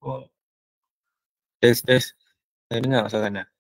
Oh, tes tes, dengar suaranya.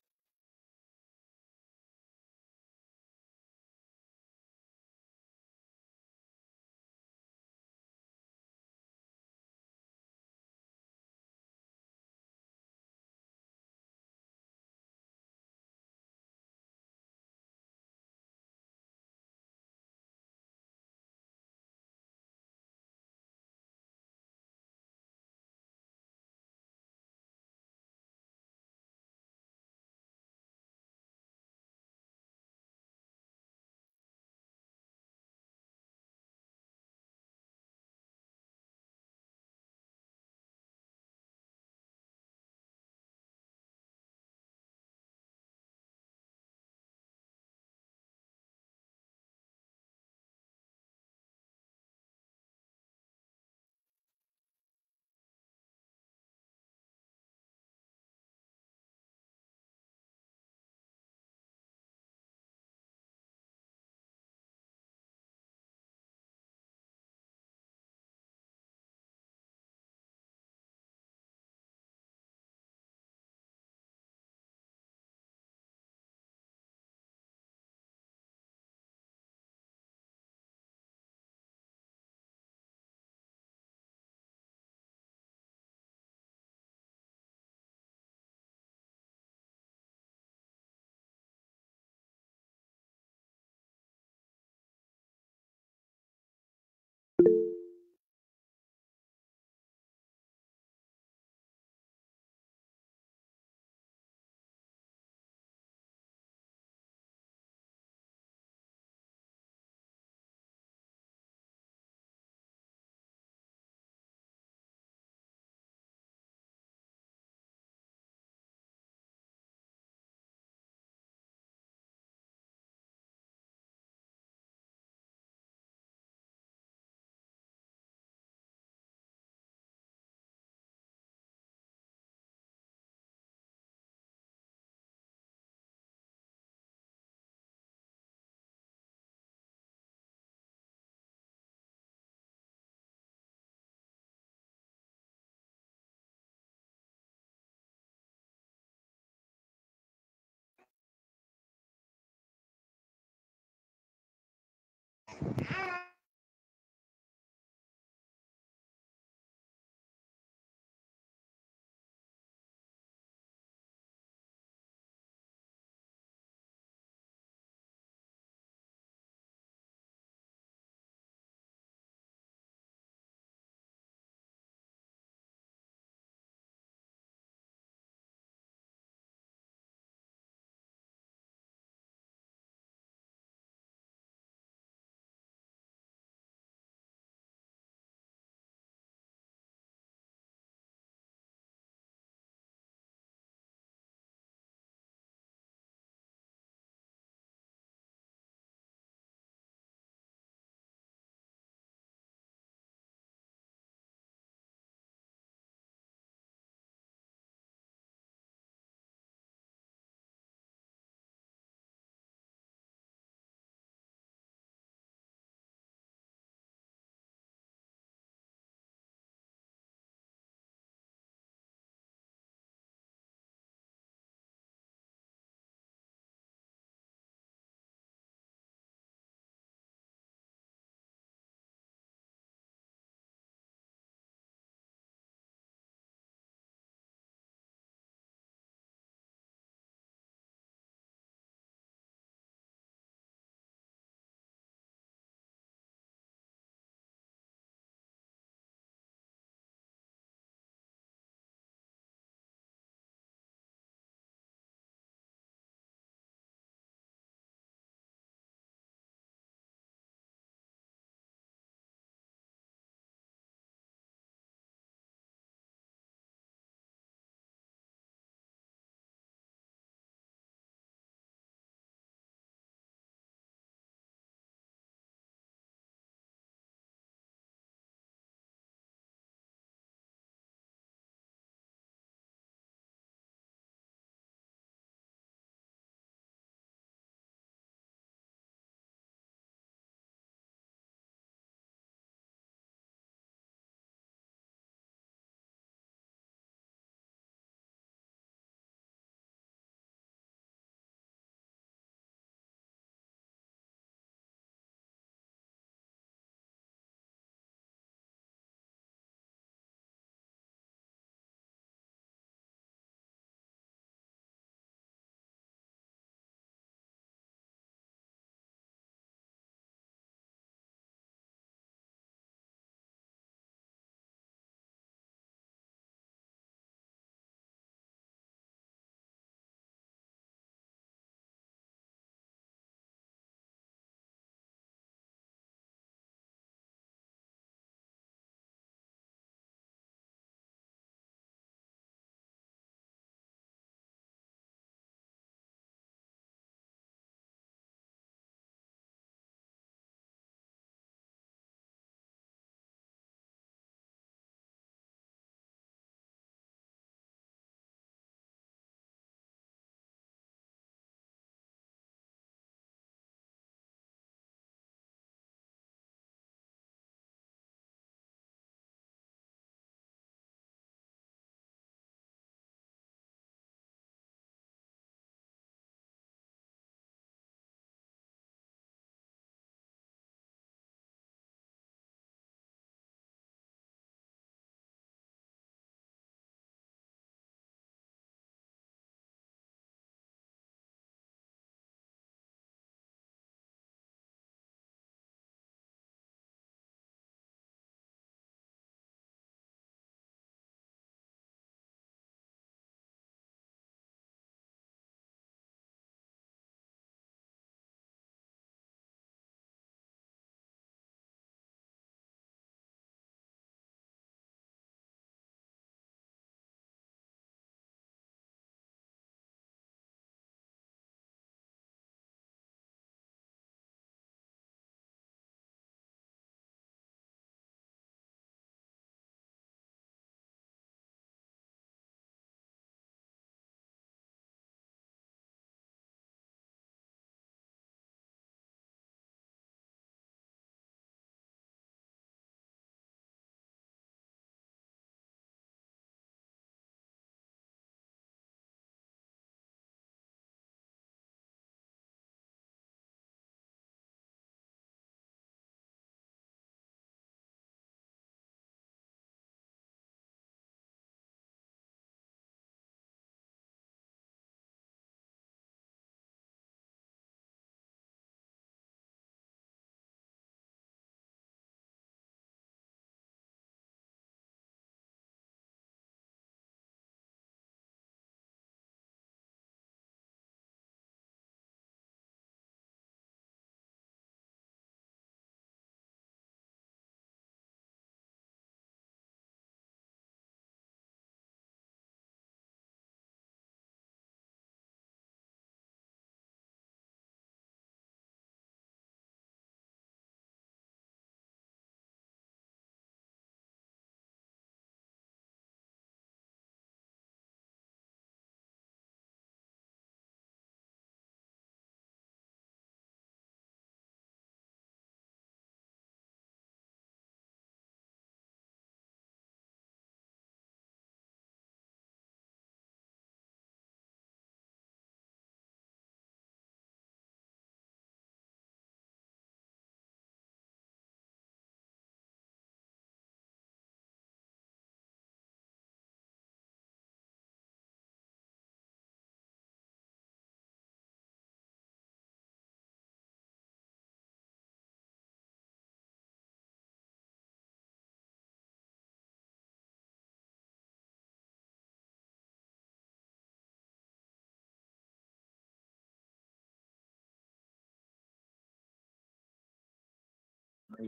Tak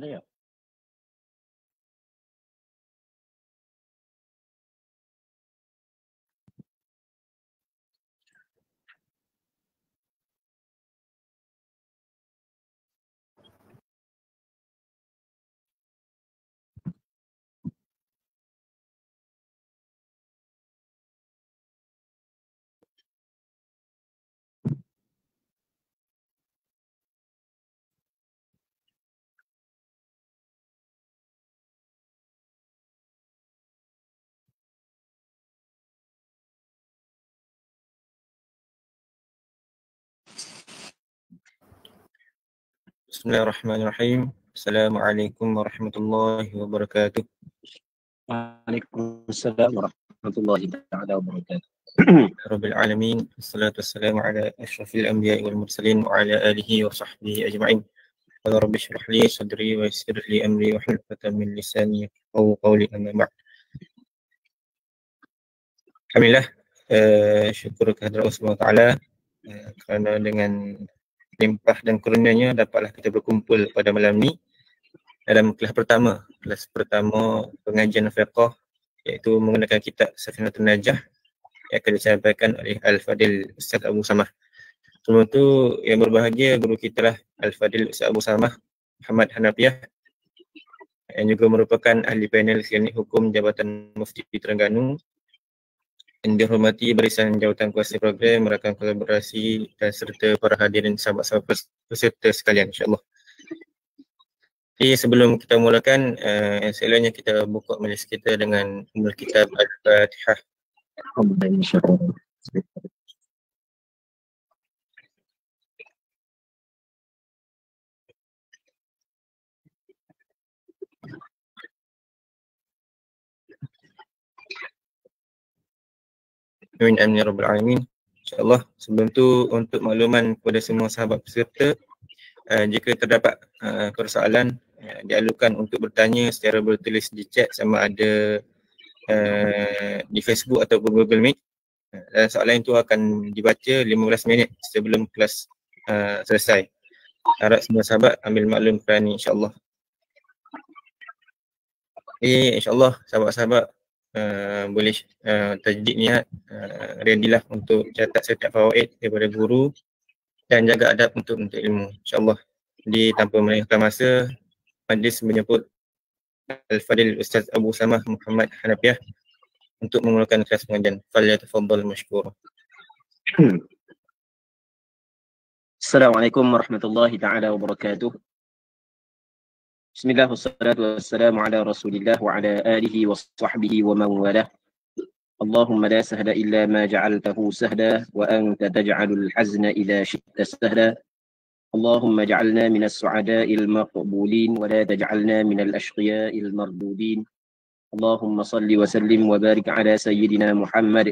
ada ya? Bismillahirrahmanirrahim. Assalamualaikum warahmatullahi wabarakatuh. Waalaikumsalam warahmatullahi taala wabarakatuh. Rabbil alamin. Wassalatu wassalamu ala asyrafil anbiya'i wal mursalin wa ala alihi wa sahbihi ajma'in. Qala rabbi shrah li sadri wa yassir li amri wa hlul 'uqdatam min lisani yafqahu qawli, amma ba'd. Alhamdulillah, syukur kehadrat Allah Subhanahu wa taala kerana dengan limpah dan kurnianya dapatlah kita berkumpul pada malam ni dalam kelas pertama pengajian fiqh, iaitu menggunakan kitab Safinatul Najah yang akan disampaikan oleh Al-Fadil Ustaz Abu Samah. Sebelum tu yang berbahagia guru kita lah Al-Fadil Ustaz Abu Samah Muhammad Hanafiah, yang juga merupakan ahli panel klinik hukum Jabatan Mufti Terengganu, yang dihormati barisan jawatan kuasa program, rakan kolaborasi dan serta para hadirin sahabat-sahabat peserta sekalian, insyaAllah. Jadi sebelum kita mulakan, selalunya kita buka majlis kita dengan ummul kitab Al-Fatihah. Amin amin ya rabbal alamin. InsyaAllah. Sebelum tu, untuk makluman kepada semua sahabat peserta, jika terdapat persoalan, dialukan untuk bertanya secara bertulis di chat, sama ada di Facebook atau Google Meet. Dan soalan itu akan dibaca 15 minit sebelum kelas selesai. Harap semua sahabat ambil maklum kerana ni, insyaAllah. InsyaAllah sahabat-sahabat boleh tajdid niat, readylah untuk catat setiap fawaid daripada guru dan jaga adab untuk menuntut ilmu, insyaAllah. Jadi tanpa melengahkan masa, majlis menyebut Al-Fadil Ustaz Abu Samah Muhammad Hanafiah untuk memulakan kelas pengajian. Falyatafaddal mashkura. Assalamualaikum warahmatullahi taala wabarakatuh. Bismillah wassalatu wassalamu ala Rasulillah wa ala alihi wa sahbihi wa man walah. Allahumma la sahla illa ma ja'altahu sahla wa anta taj'alul hazna idza syi'ta sahla. Allahumma ja'alna minas su'ada'il maqbulin wa la taj'alna minal ashqiya'il mardudin. Allahumma salli wa sallim wa barik ala sayyidina Muhammad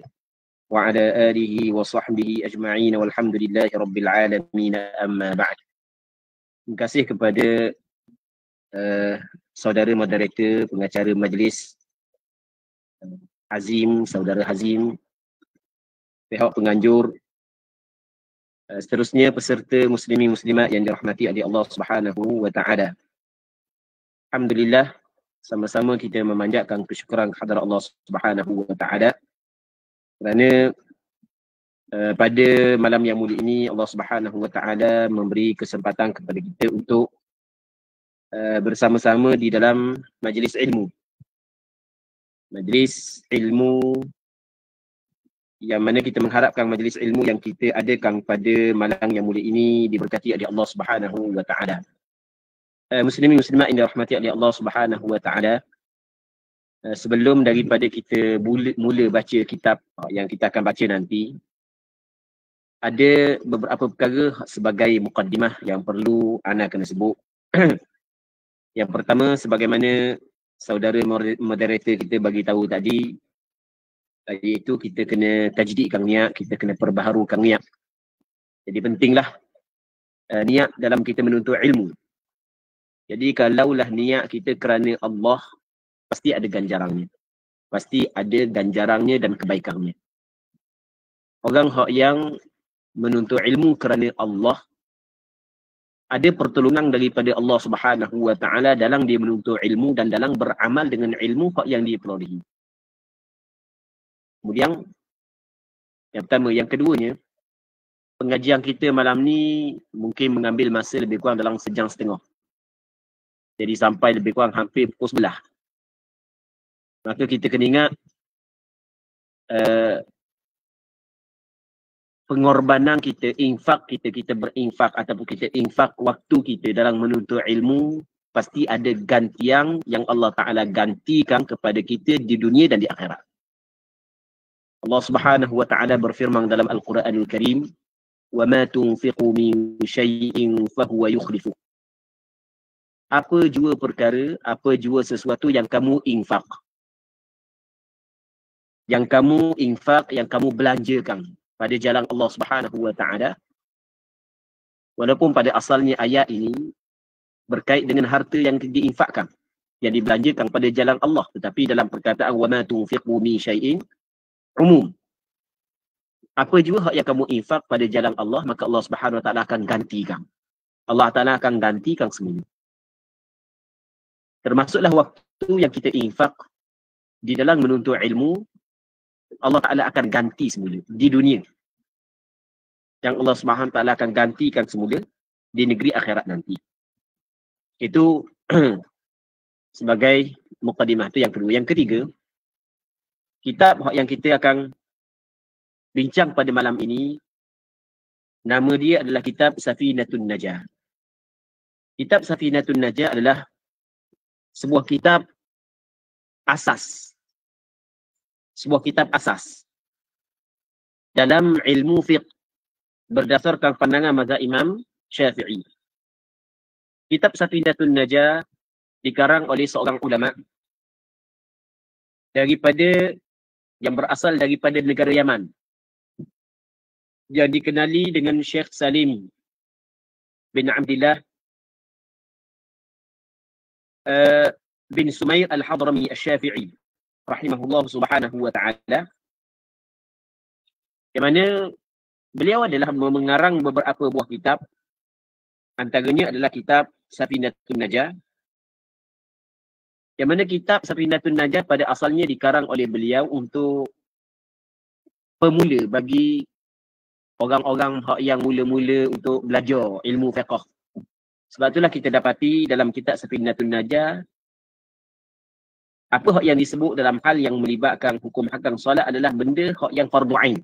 wa ala alihi wa sahbihi ajma'in walhamdulillahi rabbil alamin, amma ba'd. Terima kasih kepada saudara moderator, pengacara majlis Hazim, saudara Hazim, pihak penganjur, seterusnya peserta muslimin muslimat yang dirahmati oleh Allah Subhanahu wa taala. Alhamdulillah, sama-sama kita memanjatkan kesyukuran kepada Allah Subhanahu wa taala kerana pada malam yang mulia ini Allah Subhanahu wa taala memberi kesempatan kepada kita untuk bersama-sama di dalam majlis ilmu. Majlis ilmu yang mana kita mengharapkan majlis ilmu yang kita adakan pada malam yang mulia ini diberkati oleh Allah Subhanahu wa taala. Muslimin muslimat yang dirahmati oleh Allah Subhanahu wa taala, sebelum daripada kita mula baca kitab yang kita akan baca nanti, ada beberapa perkara sebagai mukaddimah yang perlu ana kena sebut. Yang pertama, sebagaimana saudara moderator kita bagi tahu tadi, iaitu kita kena tajdidkan niat, kita kena perbaharukan niat. Jadi pentinglah niat dalam kita menuntut ilmu. Jadi kalaulah niat kita kerana Allah, pasti ada ganjarannya. Pasti ada ganjarannya dan kebaikannya. Orang yang menuntut ilmu kerana Allah, ada pertolongan daripada Allah Subhanahu wa taala dalam dia menuntut ilmu dan dalam beramal dengan ilmu yang dia perolehi. Kemudian yang pertama, yang keduanya, pengajian kita malam ni mungkin mengambil masa lebih kurang dalam 1.5 jam. Jadi sampai lebih kurang hampir pukul 11. Maka kita kena ingat pengorbanan kita, infak kita berinfak ataupun kita infak waktu kita dalam menuntut ilmu, pasti ada gantian yang Allah Ta'ala gantikan kepada kita di dunia dan di akhirat. Allah Subhanahu wa Ta'ala berfirman dalam Al-Quranul Karim, وَمَا تُنْفِقُوا مِنْ شَيْءٍ فَهُوَ يُخْلِفُ. Apa jua perkara, apa jua sesuatu yang kamu infak, yang kamu belanjakan pada jalan Allah Subhanahu wa Ta'ala, walaupun pada asalnya ayat ini berkait dengan harta yang diinfakkan, yang dibelanjakan pada jalan Allah, tetapi dalam perkataan وَمَا تُنْفِقُوا مِنْ شَيْءٍ umum. Apa jua yang kamu infak pada jalan Allah, maka Allah Subhanahu wa Ta'ala akan gantikan. Allah Ta'ala akan gantikan semua. Termasuklah waktu yang kita infak di dalam menuntut ilmu, Allah Ta'ala akan ganti semula di dunia. Yang Allah Subhanahu wa Ta'ala akan gantikan semula di negeri akhirat nanti. Itu sebagai mukadimah. Itu yang kedua. Yang ketiga, kitab yang kita akan bincang pada malam ini, nama dia adalah kitab Safinatun Najah. Kitab Safinatun Najah adalah sebuah kitab asas. Sebuah kitab asas dalam ilmu fiqh berdasarkan pandangan mazhab Imam Syafi'i. Kitab Safinatun Najah dikarang oleh seorang ulama yang berasal daripada negara Yaman, yang dikenali dengan Syekh Salim bin Abdillah bin Sumair Al-Hadrami Al-Syafi'i rahimahullah subhanahu wa ta'ala, yang mana beliau adalah mengarang beberapa buah kitab. Antaranya adalah kitab Safinatun Najah, yang mana kitab Safinatun Najah pada asalnya dikarang oleh beliau untuk pemula, bagi orang-orang yang mula-mula untuk belajar ilmu fiqh. Sebab itulah kita dapati dalam kitab Safinatun Najah, apa yang disebut dalam hal yang melibatkan hukum hakam solat adalah benda yang fardu ain.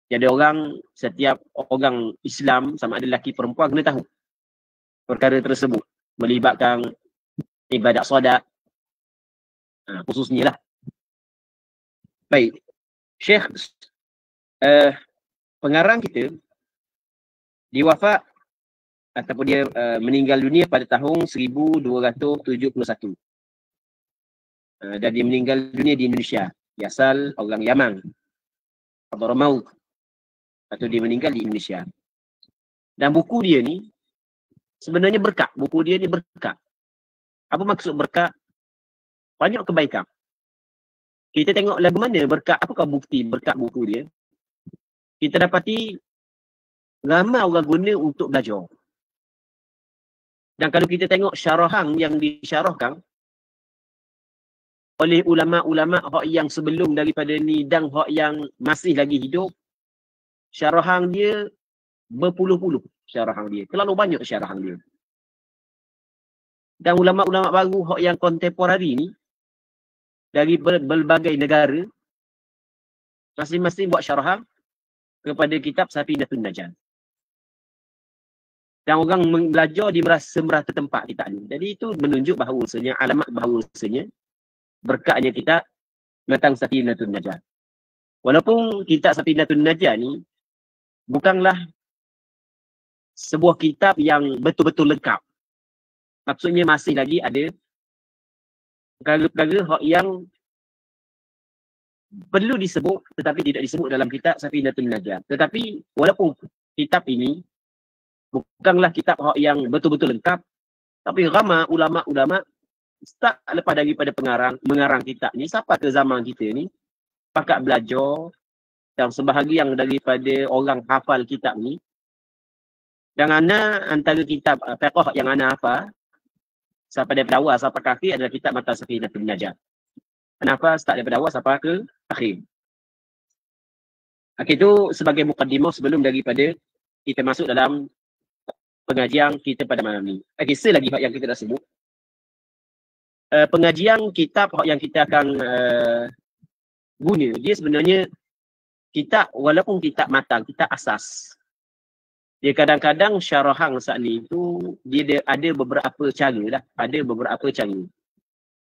Jadi setiap orang Islam sama ada lelaki perempuan kena tahu perkara tersebut, melibatkan ibadat solat khususnya lah. Baik, Syekh pengarang kita diwafat ataupun dia meninggal dunia pada tahun 1271. Dan dia meninggal dunia di Indonesia. Dia asal orang Yaman, Hadramaut, atau dia meninggal di Indonesia. Dan buku dia ni sebenarnya berkat. Buku dia ni berkat. Apa maksud berkat? Banyak kebaikan. Kita tengok lagu mana berkat, apakah bukti berkat buku dia? Kita dapati ramai orang guna untuk belajar. Dan kalau kita tengok syarahan yang disyarahkan oleh ulama-ulama yang sebelum daripada ni dan yang masih lagi hidup, syarahan dia berpuluh-puluh syarahan dia. Terlalu banyak syarahan dia. Dan ulama-ulama baru yang kontemporari ni dari berbagai negara, masing-masing buat syarahan kepada kitab Safinatun Najah. Dan orang belajar di merasa tempat kita ni. Jadi itu menunjuk bahawasanya, alamat bahawasanya berkatnya kitab tentang Safinatun Najah. Walaupun kitab Safinatun Najah ni bukanlah sebuah kitab yang betul-betul lengkap. Maksudnya masih lagi ada perkara-perkara yang perlu disebut tetapi tidak disebut dalam kitab Safinatun Najah. Tetapi walaupun kitab ini bukanlah kitab yang betul-betul lengkap, tapi ramai ulama-ulama start lepas daripada mengarang kitab ni, sampai ke zaman kita ni, pakat belajar dan sebahagian daripada orang hafal kitab ni, dan antara kitab fiqh yang ana hafal sampai daripada awal sampai ke akhir adalah kitab Matan Safinatul Najah. Kenapa start daripada awal sampai ke akhir? Okey, itu sebagai mukadimah sebelum daripada kita masuk dalam pengajian kita pada malam ni. Okey, selagi yang kita dah sebut. Pengajian kitab yang kita akan guna, dia sebenarnya kitab, walaupun kitab matan, kitab asas. Dia kadang-kadang syarahan saat ni tu, dia ada beberapa cara lah. Ada beberapa cara.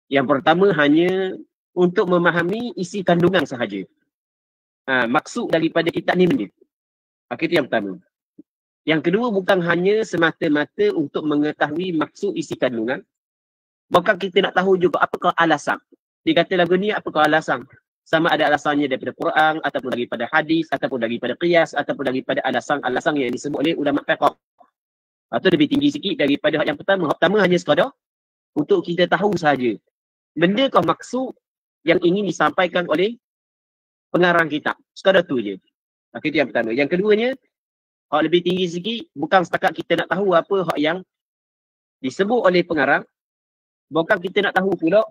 Yang pertama hanya untuk memahami isi kandungan sahaja. Maksud daripada kitab ni benda. Itu yang pertama. Yang kedua bukan hanya semata-mata untuk mengetahui maksud isi kandungan. Bahkan kita nak tahu juga apakah alasan. Dia kata lagu ni apakah alasan. Sama ada alasannya daripada Quran, ataupun daripada hadis, ataupun daripada qiyas, ataupun daripada alasan-alasan yang disebut oleh ulama fiqh. Atau lebih tinggi sikit daripada yang pertama. Yang pertama hanya sekadar untuk kita tahu sahaja. Benda kau maksud yang ingin disampaikan oleh pengarang kitab. Sekadar tu je. Itu yang pertama. Yang keduanya, hak lebih tinggi sikit, bukan setakat kita nak tahu apa hak yang disebut oleh pengarang, bukan kita nak tahu pula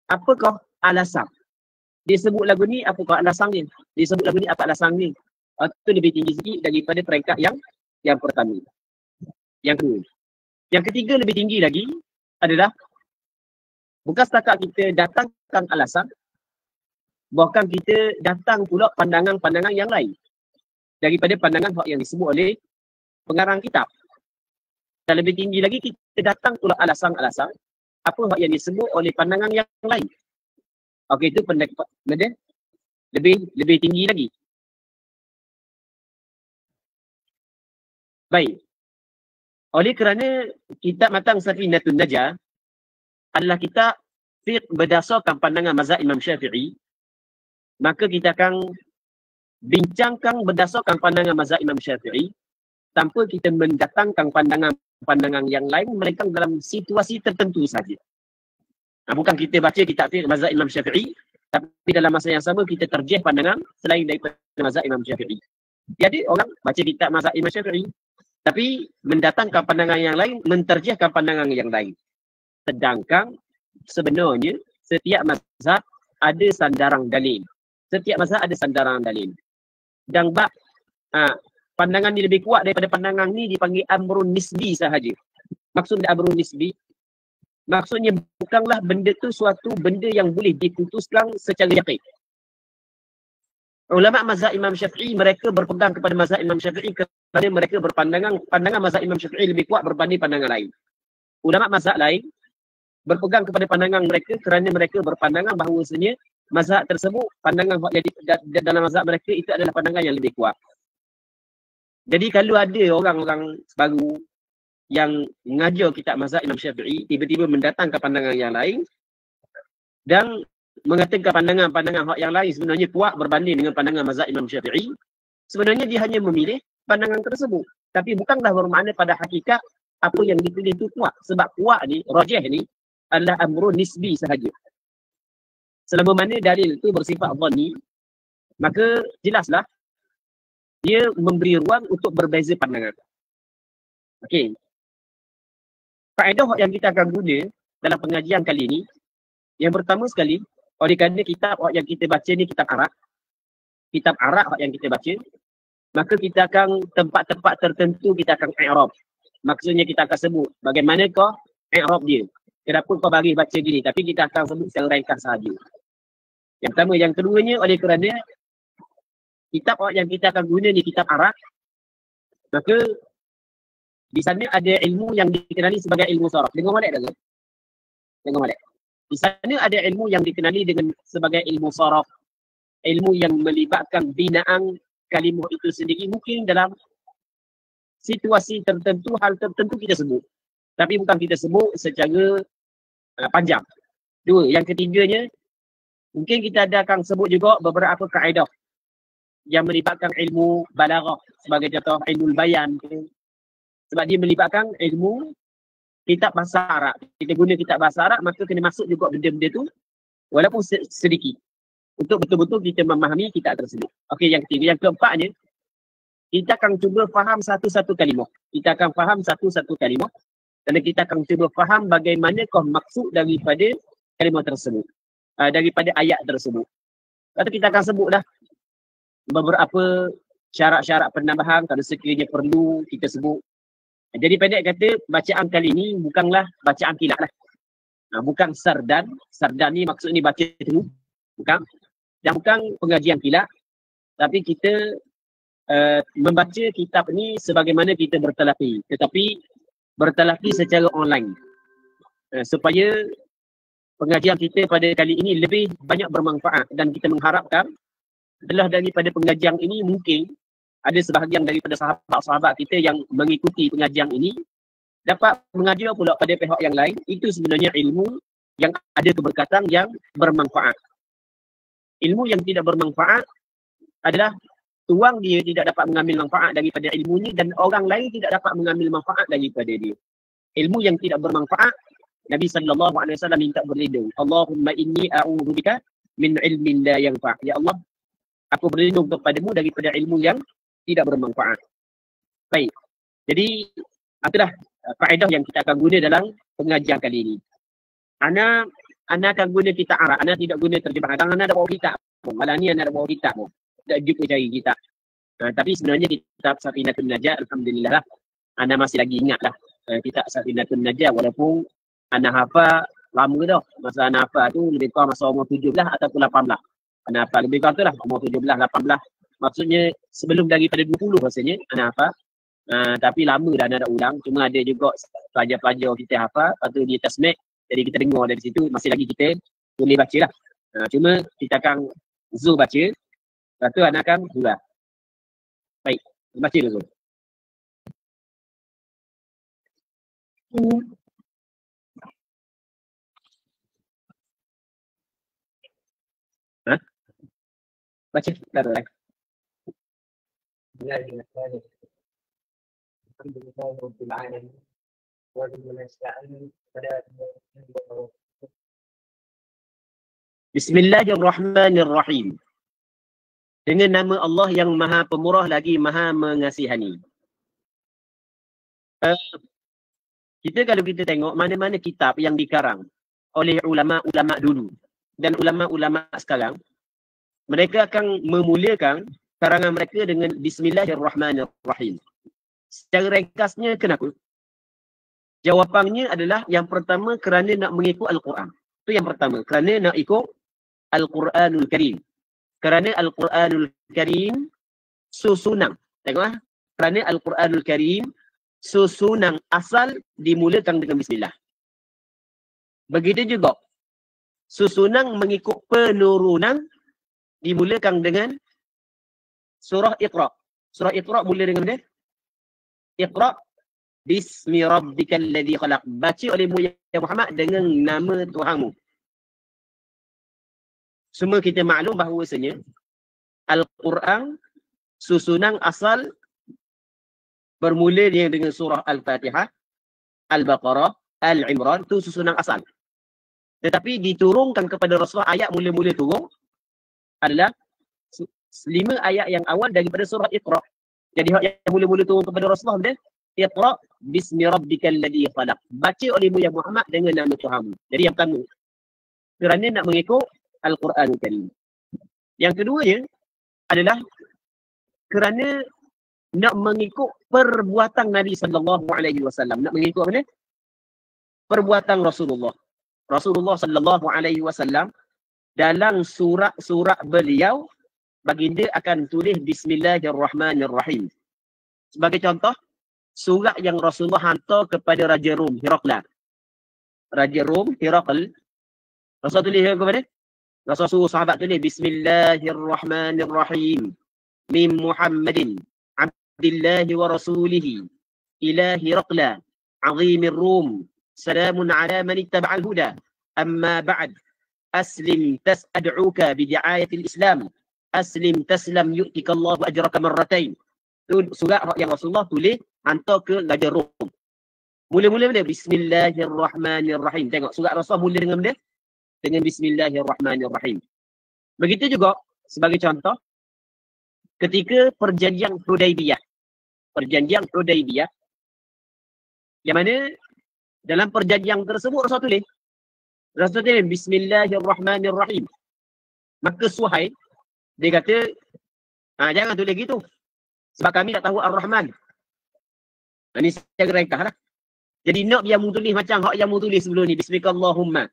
apakah alasan. Dia sebut lagu ni, apakah alasan ni? Dia sebut lagu ni, apa alasan ni? Itu lebih tinggi sikit daripada peringkat yang pertama. Yang kedua. Yang ketiga lebih tinggi lagi adalah bukan setakat kita datangkan alasan, bahkan kita datang pula pandangan-pandangan yang lain daripada pandangan yang disebut oleh pengarang kitab. Dan lebih tinggi lagi kita datang pula alasan-alasan apa yang disebut oleh pandangan yang lain. Okey, itu benda lebih tinggi lagi. Baik. Oleh kerana kitab Matan Safinatul Najah adalah kitab fiqh berdasarkan pandangan mazhab Imam Syafi'i, maka kita akan bincangkan berdasarkan pandangan mazhab Imam Syafi'i tanpa kita mendatangkan pandangan-pandangan yang lain, melainkan dalam situasi tertentu saja. Bukan kita baca kitab fiqh mazhab Imam Syafi'i, tapi dalam masa yang sama kita terjih pandangan selain daripada mazhab Imam Syafi'i. Jadi orang baca kitab mazhab Imam Syafi'i, tapi mendatangkan pandangan yang lain, menterjihkan pandangan yang lain. Sedangkan sebenarnya setiap mazhab ada sandaran dalil. Setiap mazhab ada sandaran dalil. Dan pandangan ni lebih kuat daripada pandangan ni dipanggil amrun nisbi sahaja. Maksudnya amrun nisbi, maksudnya bukanlah benda tu suatu benda yang boleh diputuskan secara yakin. Ulama mazhab Imam Syafi'i mereka berpegang kepada mazhab Imam Syafi'i kerana mereka pandangan mazhab Imam Syafi'i lebih kuat berbanding pandangan lain. Ulama mazhab lain berpegang kepada pandangan mereka kerana mereka berpandangan bahawasanya mazhab tersebut, pandangan yang dalam mazhab mereka itu adalah pandangan yang lebih kuat. Jadi kalau ada orang-orang baru yang mengajar kitab mazhab Imam Syafi'i, tiba-tiba mendatangkan pandangan yang lain dan mengatakan pandangan-pandangan yang lain sebenarnya kuat berbanding dengan pandangan mazhab Imam Syafi'i, sebenarnya dia hanya memilih pandangan tersebut. Tapi bukanlah bermakna pada hakikat apa yang dipilih itu kuat. Sebab kuat ni, rajih ni adalah amrun nisbi sahaja. Selama mana dalil itu bersifat dhanni, maka jelaslah dia memberi ruang untuk berbeza pandangan. Okey. Kaedah yang kita akan guna dalam pengajian kali ini, yang pertama sekali, oleh kerana kitab yang kita baca ni kitab Arab. Kitab Arab yang kita baca, maka kita akan tempat-tempat tertentu kita akan i'rab. Maksudnya kita akan sebut bagaimanakah i'rab dia. Kenapa kau bagi baca gini, tapi kita akan sebut secara ringkas sahaja. Yang pertama, yang keduanya oleh kerana kitab yang kita akan guna ni kitab Arab, maka di sana ada ilmu yang dikenali sebagai ilmu saraf. Dengar molek tak? Dengar molek. Di sana ada ilmu yang dikenali dengan sebagai ilmu saraf. Ilmu yang melibatkan binaan kalimah itu sendiri. Mungkin dalam situasi tertentu, hal tertentu kita sebut. Tapi bukan kita sebut secara panjang. Dua. Yang ketiganya, mungkin kita akan sebut juga beberapa kaedah yang melibatkan ilmu balaghah. Sebagai contoh ilmu bayan. Sebab dia melibatkan ilmu kitab bahasa Arab. Kita guna kitab bahasa Arab, maka kena masuk juga benda-benda tu walaupun sedikit. Untuk betul-betul kita memahami kitab tersebut. Okey, yang ketiga. Yang keempatnya, kita akan cuba faham satu-satu kalimah. Kita akan faham satu-satu kalimah. Dan kita akan cuba faham bagaimanakah maksud daripada kalimah tersebut. Daripada ayat tersebut. Lepas tu kita akan sebutlah beberapa syarat-syarat penambahan kalau sekiranya perlu kita sebut. Jadi pendek kata, bacaan kali ini bukanlah bacaan kilat lah. Bukan sardan. Sardan ni maksud ni baca terus. Bukan. Dan bukan pengajian kilat. Tapi kita membaca kitab ni sebagaimana kita bertalaqi. Tetapi bertalaqi secara online. Supaya pengajian kita pada kali ini lebih banyak bermanfaat. Dan kita mengharapkan adalah daripada pengajian ini mungkin ada sebahagian daripada sahabat-sahabat kita yang mengikuti pengajian ini dapat mengajar pula pada pihak yang lain. Itu sebenarnya ilmu yang ada keberkatan yang bermanfaat. Ilmu yang tidak bermanfaat adalah tuang dia tidak dapat mengambil manfaat daripada ilmunya dan orang lain tidak dapat mengambil manfaat daripada dia. Ilmu yang tidak bermanfaat, Nabi SAW minta berlindung. Allahumma inni a'udzubika min ilmin la yanfa'. Ya Allah, aku berlindung kepadamu daripada ilmu yang tidak bermanfaat. Baik. Jadi, itulah faedah yang kita akan guna dalam pengajian kali ini. Ana akan guna kitab Arab. Ana tidak guna terjemahan. Ana ada bawa kitab. Malam ni ana ada bawa kitab. Tak jumpa cari kitab. Tapi sebenarnya kitab Safinatun Najah, alhamdulillah lah. Ana masih lagi ingat lah. Kitab Safinatun Najah walaupun ana hafal lama dah. Masa ana hafal tu lebih kurang masa umur 17 ataupun 18. Ana hafal lebih kurang tu lah. Umur 17, 18. Maksudnya sebelum daripada 20 rasanya ana hafal. Tapi lama dah ana nak ulang. Cuma ada juga pelajar-pelajar kita hafal. Lepas tu dia tasmik. Jadi kita dengar dari situ. Masih lagi kita boleh baca lah. Cuma kita akan Zul baca. Lepas tu ana akan ulang. Baik. Baca dulu. Baca. Dah dah. Bismillahirrahmanirrahim. Dengan nama Allah yang Maha Pemurah lagi Maha Mengasihani. Kita kalau kita tengok mana-mana kitab yang dikarang oleh ulama-ulama dulu dan ulama-ulama sekarang, mereka akan memulakan karangan mereka dengan Bismillahirrahmanirrahim. Secara ringkasnya, kenapa? Jawapannya adalah yang pertama kerana nak mengikut Al-Quran. Itu yang pertama. Kerana nak ikut Al-Quranul Karim. Kerana Al-Quranul Karim susunan. Tengoklah. Kerana Al-Quranul Karim susunan asal dimulakan dengan Bismillah. Begitu juga susunan mengikut penurunan dimulakan dengan surah Iqra. Surah Iqra mula dengan mana? Iqra bismi rabbikal ladzi khalaq. Baca oleh Muhammad dengan nama Tuhanmu. Semua kita maklum bahawasanya Al-Quran susunan asal bermula dengan surah Al-Fatihah, Al-Baqarah, Al-Imran, itu susunan asal. Tetapi diturunkan kepada Rasulullah ayat mula-mula turun adalah 5 ayat yang awal daripada surah Iqra. Jadi yang mula-mula turun kepada Rasulullah dia Iqra bismi rabbikal ladzi khalaq. Baca oleh Muhammad dengan nama Tuhanmu. Jadi yang pertama, kerana nak mengikut Al-Quranul Karim. Yang keduanya adalah kerana nak mengikut perbuatan Nabi SAW. Nak mengikut mana? Perbuatan Rasulullah. Rasulullah SAW dalam surat-surat beliau, baginda akan tulis Bismillahirrahmanirrahim. Sebagai contoh, surat yang Rasulullah hantar kepada Raja Rom, Herakla. Raja Rom, Herakl. Rasulullah tulis kepada? Rasulullah suruh sahabat tulis Bismillahirrahmanirrahim. Min Muhammadin Abdillahi wa Rasulihi ila Herakla azimir Rom. Salamun ala man ittaba'al huda. Amma ba'd. Aslim tas'ad'uka bidi'ayatil Islam. Aslim taslam yu'tikallahu ajraka marratain. Itu surat yang Rasulullah tulis hantar ke Raja Rom. Mula-mula benda Bismillahirrahmanirrahim. Tengok surat Rasul mula dengan benda dengan Bismillahirrahmanirrahim. Begitu juga sebagai contoh ketika perjanjian Hudaibiyah. Perjanjian Hudaibiyah yang mana dalam perjanjian tersebut Rasul tulis Bismillahirrahmanirrahim. Maka Suhail dia kata jangan tulis gitu sebab kami tak tahu Ar-Rahman. Ini saya ringkas lah. Jadi nak yang mu tulis macam hak yang mu tulis sebelum ni Bismillahirrahmanirrahim.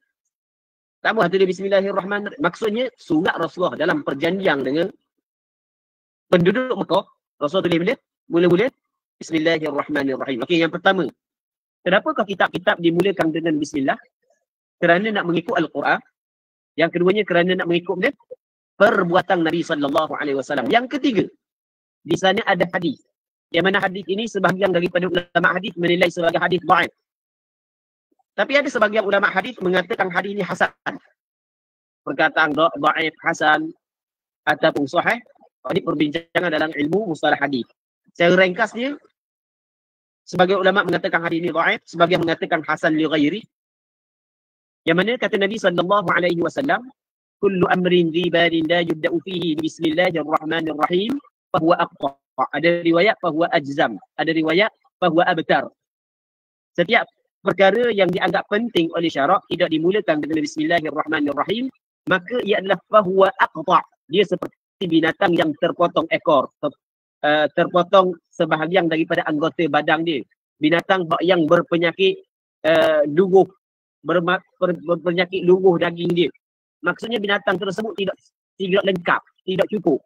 Tak mahu tulis Bismillahirrahmanirrahim. Maksudnya surat Rasulullah dalam perjanjian dengan penduduk Mekah, Rasul tulis benda mula-mula Bismillahirrahmanirrahim. Okey, yang pertama, kenapakah kitab-kitab dimulakan dengan bismillah? Kerana nak mengikut Al-Quran. Yang keduanya kerana nak mengikut benda perbuatan Nabi sallallahu alaihi wasallam. Yang ketiga, di sana ada hadis. Yang mana hadis ini sebahagian daripada ulama hadis menilai sebagai hadis dhaif. Tapi ada sebahagian ulama hadis mengatakan hadis ini hasan. Perkataan dhaif, hasan ataupun sahih, ini perbincangan dalam ilmu mustalah hadis. Saya ringkas dia. Sebagai ulama mengatakan hadis ini dhaif, sebagian mengatakan hasan li ghairi. Yang mana kata Nabi sallallahu alaihi wasallam, kullu amrin dhi balin la yubda'u fihi bismillahirrahmanirrahim fahuwa aqta. Ada riwayat fahuwa ajzam, ada riwayat fahuwa abtar. Setiap perkara yang dianggap penting oleh syarak tidak dimulakan dengan bismillahirrahmanirrahim, maka ia adalah fahuwa aqta. Dia seperti binatang yang terpotong ekor, terpotong sebahagian daripada anggota badan dia. Binatang yang berpenyakit luguh, berpenyakit luguh daging dia. Maksudnya binatang tersebut tidak lengkap, tidak cukup.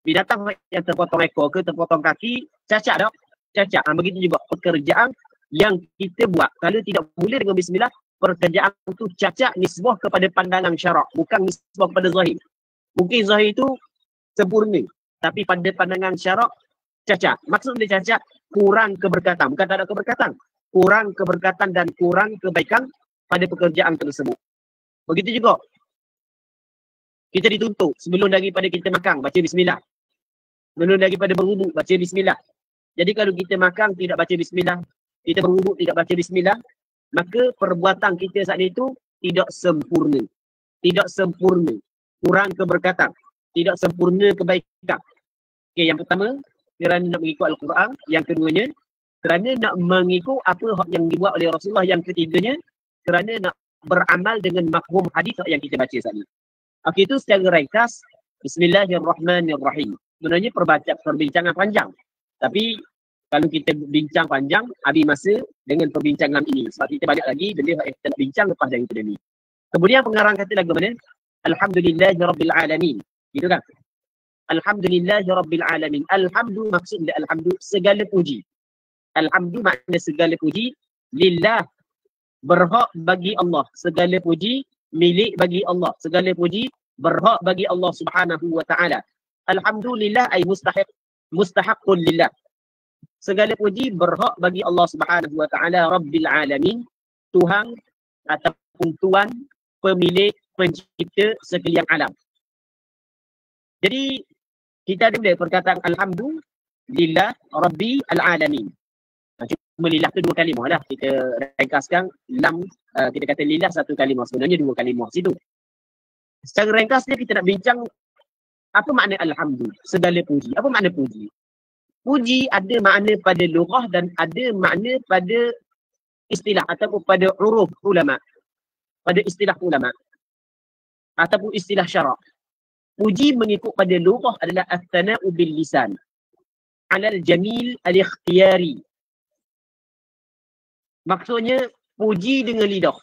Binatang yang terpotong ekor ke terpotong kaki, cacat tak? Cacat. Begitu juga pekerjaan yang kita buat. Kalau tidak mula dengan bismillah, pekerjaan itu cacat nisbah kepada pandangan syarak, bukan nisbah kepada zahir. Mungkin zahir itu sempurna, tapi pada pandangan syarak cacat. Maksud dia cacat, kurang keberkatan. Bukan tak ada keberkatan. Kurang keberkatan dan kurang kebaikan pada pekerjaan tersebut. Begitu juga kita dituntut sebelum daripada kita makan, baca bismillah. Sebelum daripada berwuduk, baca bismillah. Jadi kalau kita makan tidak baca bismillah, kita berwuduk tidak baca bismillah, maka perbuatan kita saat itu tidak sempurna. Tidak sempurna. Kurang keberkatan. Tidak sempurna kebaikan. Okey, yang pertama, kerana nak mengikut Al-Quran. Yang keduanya, kerana nak mengikut apa yang dibuat oleh Rasulullah. Yang ketiganya, kerana nak beramal dengan mafhum hadis yang kita baca saat ini. Okey, itu secara ringkas Bismillahirrahmanirrahim. Sebenarnya perbincangan panjang. Tapi kalau kita bincang panjang, habis masa dengan perbincangan ini. Sebab kita banyak lagi benda yang kita nak bincang lepas daripada ini. Kemudian pengarang kata lagu mana? Alhamdulillahirrabbilalamin. Gitu kan? Alhamdulillahirrabbilalamin. Alhamdu maksud dia alhamdu segala puji. Alhamdu makna segala puji. Lillah, berhak bagi Allah. Segala puji milik bagi Allah. Segala puji berhak bagi Allah Subhanahu wa taala. Alhamdulillah ay mustahiqun lillah. Segala puji berhak bagi Allah Subhanahu wa taala, Rabbil alamin, Tuhan ataupun tuan, pemilik, pencipta sekalian alam. Jadi kita ada perkataan alhamdulillah Rabbil alamin. Cuma lillah tu dua kalimah lah. Kita ringkaskan lam, kita kata lillah satu kalimah, sebenarnya dua kalimah situ. Secara ringkasnya kita nak bincang apa makna alhamdu, segala puji. Apa makna puji? Puji ada makna pada lughah dan ada makna pada istilah ataupun pada uruf ulama. Pada istilah ulama ataupun istilah syarak. Puji mengikut pada lughah adalah at-tana'u bil lisan 'ala al-jamil al-ikhtiyari. Maksudnya puji dengan lidah.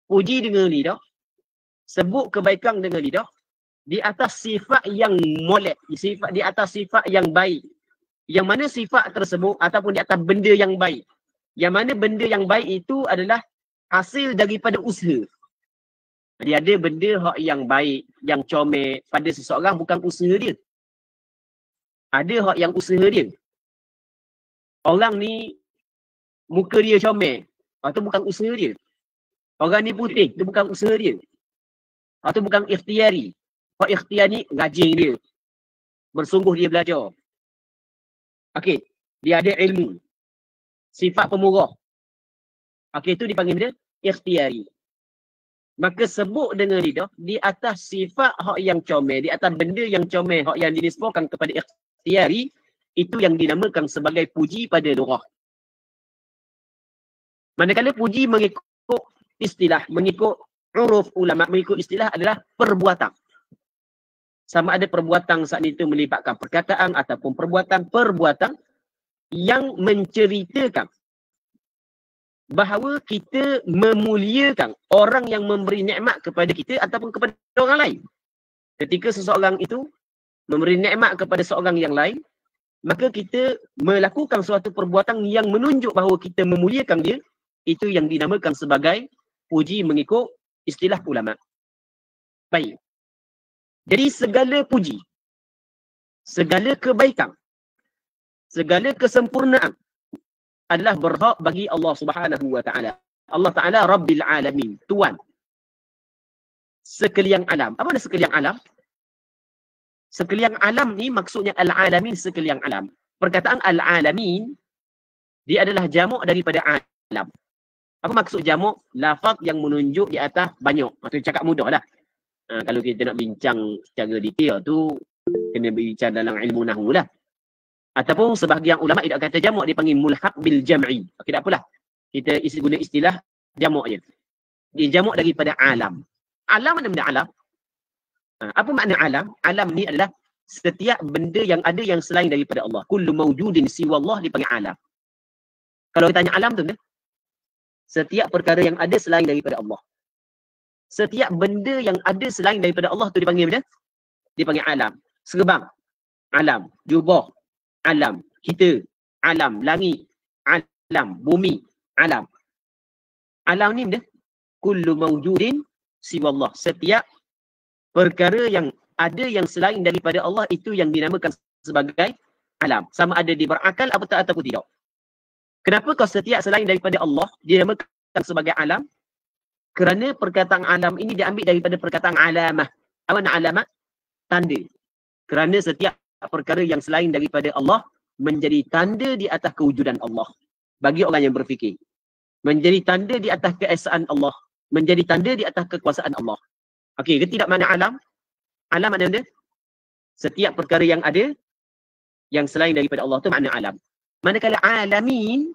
Puji dengan lidah. Sebut kebaikan dengan lidah di atas sifat yang molek, di atas sifat yang baik. Yang mana sifat tersebut ataupun di atas benda yang baik. Yang mana benda yang baik itu adalah hasil daripada usaha. Jadi ada benda yang baik, yang comel pada seseorang bukan usaha dia. Ada yang usaha dia. Orang ni muka dia comel, itu bukan usaha dia. Orang ni putih, itu bukan usaha dia. Itu bukan ikhtiari. Kalau ikhtiar ni rajin dia. Bersungguh dia belajar. Okey, dia ada ilmu. Sifat pemurah. Okey, itu dipanggil dia ikhtiyari. Maka sebut dengan lidah di atas sifat hak yang comel, di atas benda yang comel, hak yang dinisbahkan kepada ikhtiyari, itu yang dinamakan sebagai puji pada lughah. Manakala puji mengikut istilah, mengikut uruf ulama, mengikut istilah adalah perbuatan. Sama ada perbuatan saat itu melibatkan perkataan ataupun perbuatan yang menceritakan bahawa kita memuliakan orang yang memberi nikmat kepada kita ataupun kepada orang lain. Ketika seseorang itu memberi nikmat kepada seorang yang lain, maka kita melakukan suatu perbuatan yang menunjuk bahawa kita memuliakan dia, itu yang dinamakan sebagai puji mengikut istilah ulama. Baik. Jadi segala puji, segala kebaikan, segala kesempurnaan adalah berhak bagi Allah Subhanahu wa taala. Allah Taala Rabbil Alamin, Tuan sekalian alam. Apa maksud sekalian alam? Sekalian alam ni maksudnya al-alamin, sekalian alam. Perkataan al-alamin dia adalah jamak daripada alam. Apa maksud jamak? Lafaz yang menunjuk di atas banyak. Maksudnya cakap mudah lah. Kalau kita nak bincang secara detail tu kena bincang dalam ilmu nahwu lah. Ataupun sebahagian ulama tidak kata jamak, dia panggil mulhaq bil jam'i. Okey, tak apalah. Kita guna istilah jamak je. Dia jamak daripada alam. Alam mana benda alam? Apa makna alam? Alam ni adalah setiap benda yang ada yang selain daripada Allah. Kullu mawjudin siwa Allah dipanggil alam. Kalau kita tanya alam tu benda, setiap perkara yang ada selain daripada Allah. Setiap benda yang ada selain daripada Allah tu dipanggil benda? Dipanggil alam. Serbang, alam. Jubah, alam. Kita, alam. Langit, alam. Bumi, alam. Alam ni benda? Kullu mawjudin siwa Allah. Setiap perkara yang ada yang selain daripada Allah itu yang dinamakan sebagai alam. Sama ada dia berakal ataupun tidak. Kenapa kau setiap selain daripada Allah dinamakan sebagai alam? Kerana perkataan alam ini diambil daripada perkataan alamah. Apa nak alamah? Tanda. Kerana setiap perkara yang selain daripada Allah menjadi tanda di atas kewujudan Allah. Bagi orang yang berfikir. Menjadi tanda di atas keesaan Allah. Menjadi tanda di atas kekuasaan Allah. Okey, ke tidak makna alam? Alam makna benda? Setiap perkara yang ada yang selain daripada Allah tu makna alam. Manakala alamin,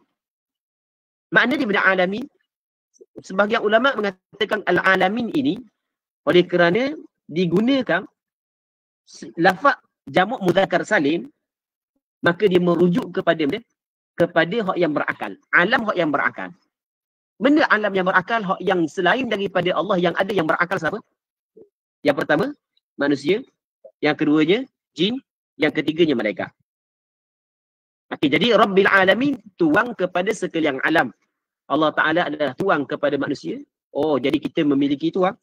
makna dia benda alamin, sebahagian ulama mengatakan al-alamin ini oleh kerana digunakan lafaz jamak mudzakkar salim, maka dia merujuk kepada benda, kepada hak yang berakal. Alam hak yang berakal. Benda alam yang berakal, hak yang selain daripada Allah yang ada yang berakal siapa? Yang pertama, manusia. Yang keduanya, jin. Yang ketiganya, malaikat. Okay, jadi Rabbil Alamin, tuang kepada sekalian alam. Allah Ta'ala adalah tuang kepada manusia. Oh, jadi kita memiliki tuang.